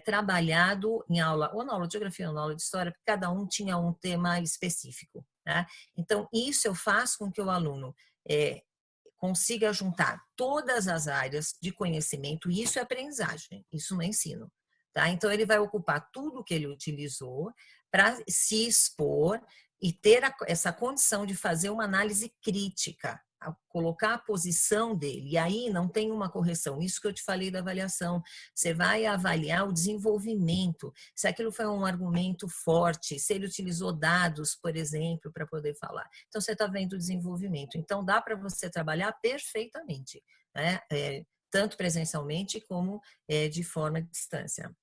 trabalhado em aula, ou na aula de geografia ou na aula de história, porque cada um tinha um tema específico. Né? Então, isso eu faço com que o aluno consiga juntar todas as áreas de conhecimento, e isso é aprendizagem, isso não é ensino. Tá? Então, ele vai ocupar tudo que ele utilizou para se expor e ter essa condição de fazer uma análise crítica, colocar a posição dele, e aí não tem uma correção, isso que eu te falei da avaliação, você vai avaliar o desenvolvimento, se aquilo foi um argumento forte, se ele utilizou dados, por exemplo, para poder falar. Então, você está vendo o desenvolvimento. Então, dá para você trabalhar perfeitamente, né? Tanto presencialmente como de forma de distância.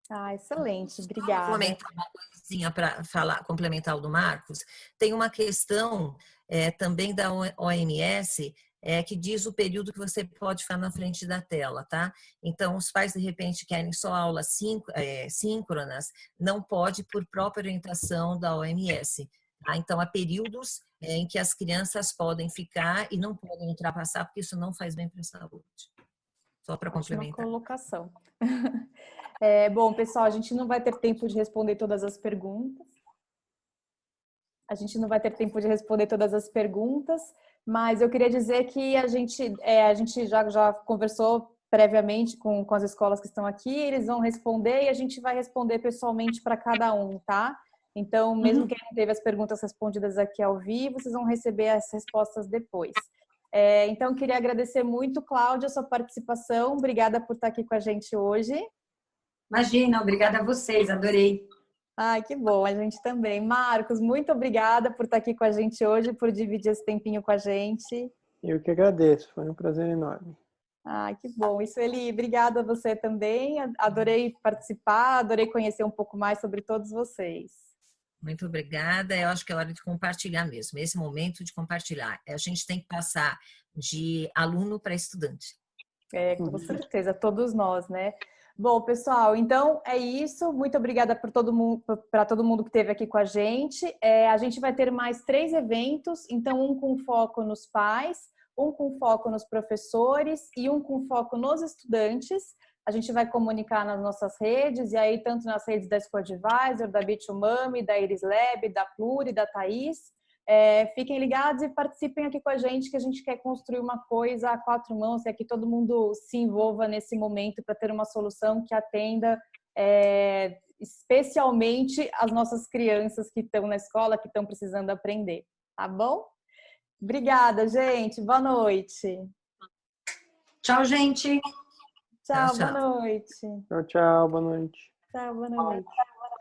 Ah, excelente, obrigada. Complementar uma coisinha para falar, complementar o do Marcos, tem uma questão também da OMS que diz o período que você pode ficar na frente da tela, tá? Então, os pais, de repente, querem só aulas síncronas, não pode por própria orientação da OMS. Tá? Então, há períodos em que as crianças podem ficar e não podem ultrapassar, porque isso não faz bem para a saúde. Só para complementar. Colocação. Bom, pessoal, a gente não vai ter tempo de responder todas as perguntas. Mas eu queria dizer que a gente já conversou previamente com as escolas que estão aqui, eles vão responder e a gente vai responder pessoalmente para cada um, tá? Então, mesmo quem não teve as perguntas respondidas aqui ao vivo, vocês vão receber as respostas depois. Então, queria agradecer muito, Cláudia, a sua participação. Obrigada por estar aqui com a gente hoje. Imagina, obrigada a vocês, adorei. Ai, que bom, a gente também. Marcos, muito obrigada por estar aqui com a gente hoje, por dividir esse tempinho com a gente. Eu que agradeço, foi um prazer enorme. Ai, que bom. Isso, Eli, obrigada a você também. Adorei participar, adorei conhecer um pouco mais sobre todos vocês. Muito obrigada. Eu acho que é hora de compartilhar mesmo. Esse momento de compartilhar. A gente tem que passar de aluno para estudante. Com certeza, todos nós, né? Bom, pessoal, então é isso. Muito obrigada para todo mundo que esteve aqui com a gente. A gente vai ter mais 3 eventos, então um com foco nos pais, um com foco nos professores e um com foco nos estudantes. A gente vai comunicar nas nossas redes, e aí tanto nas redes da School Advisor, da Bitumami, da Iris Lab, da Pluri, da Thaís. Fiquem ligados e participem aqui com a gente, que a gente quer construir uma coisa a 4 mãos, e que todo mundo se envolva nesse momento para ter uma solução que atenda especialmente as nossas crianças que estão na escola, que estão precisando aprender, tá bom? Obrigada, gente. Boa noite. Tchau, gente. Tchau, boa noite. Tchau, boa noite. Tchau, boa noite.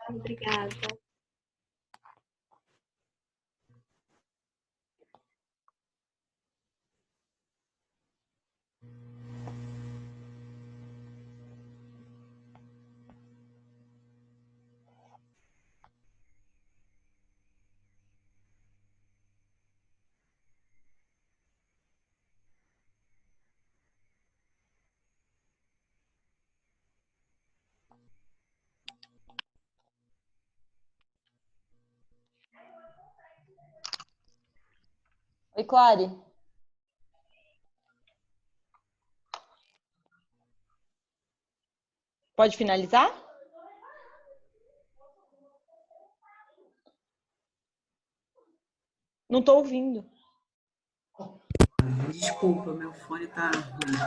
Obrigada. Oi, Clary. Pode finalizar? Não estou ouvindo. Desculpa, meu fone tá ruim.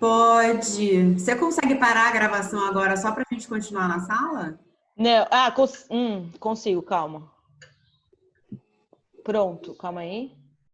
Pode. Você consegue parar a gravação agora só para a gente continuar na sala? Não, consigo, calma. Pronto, calma aí.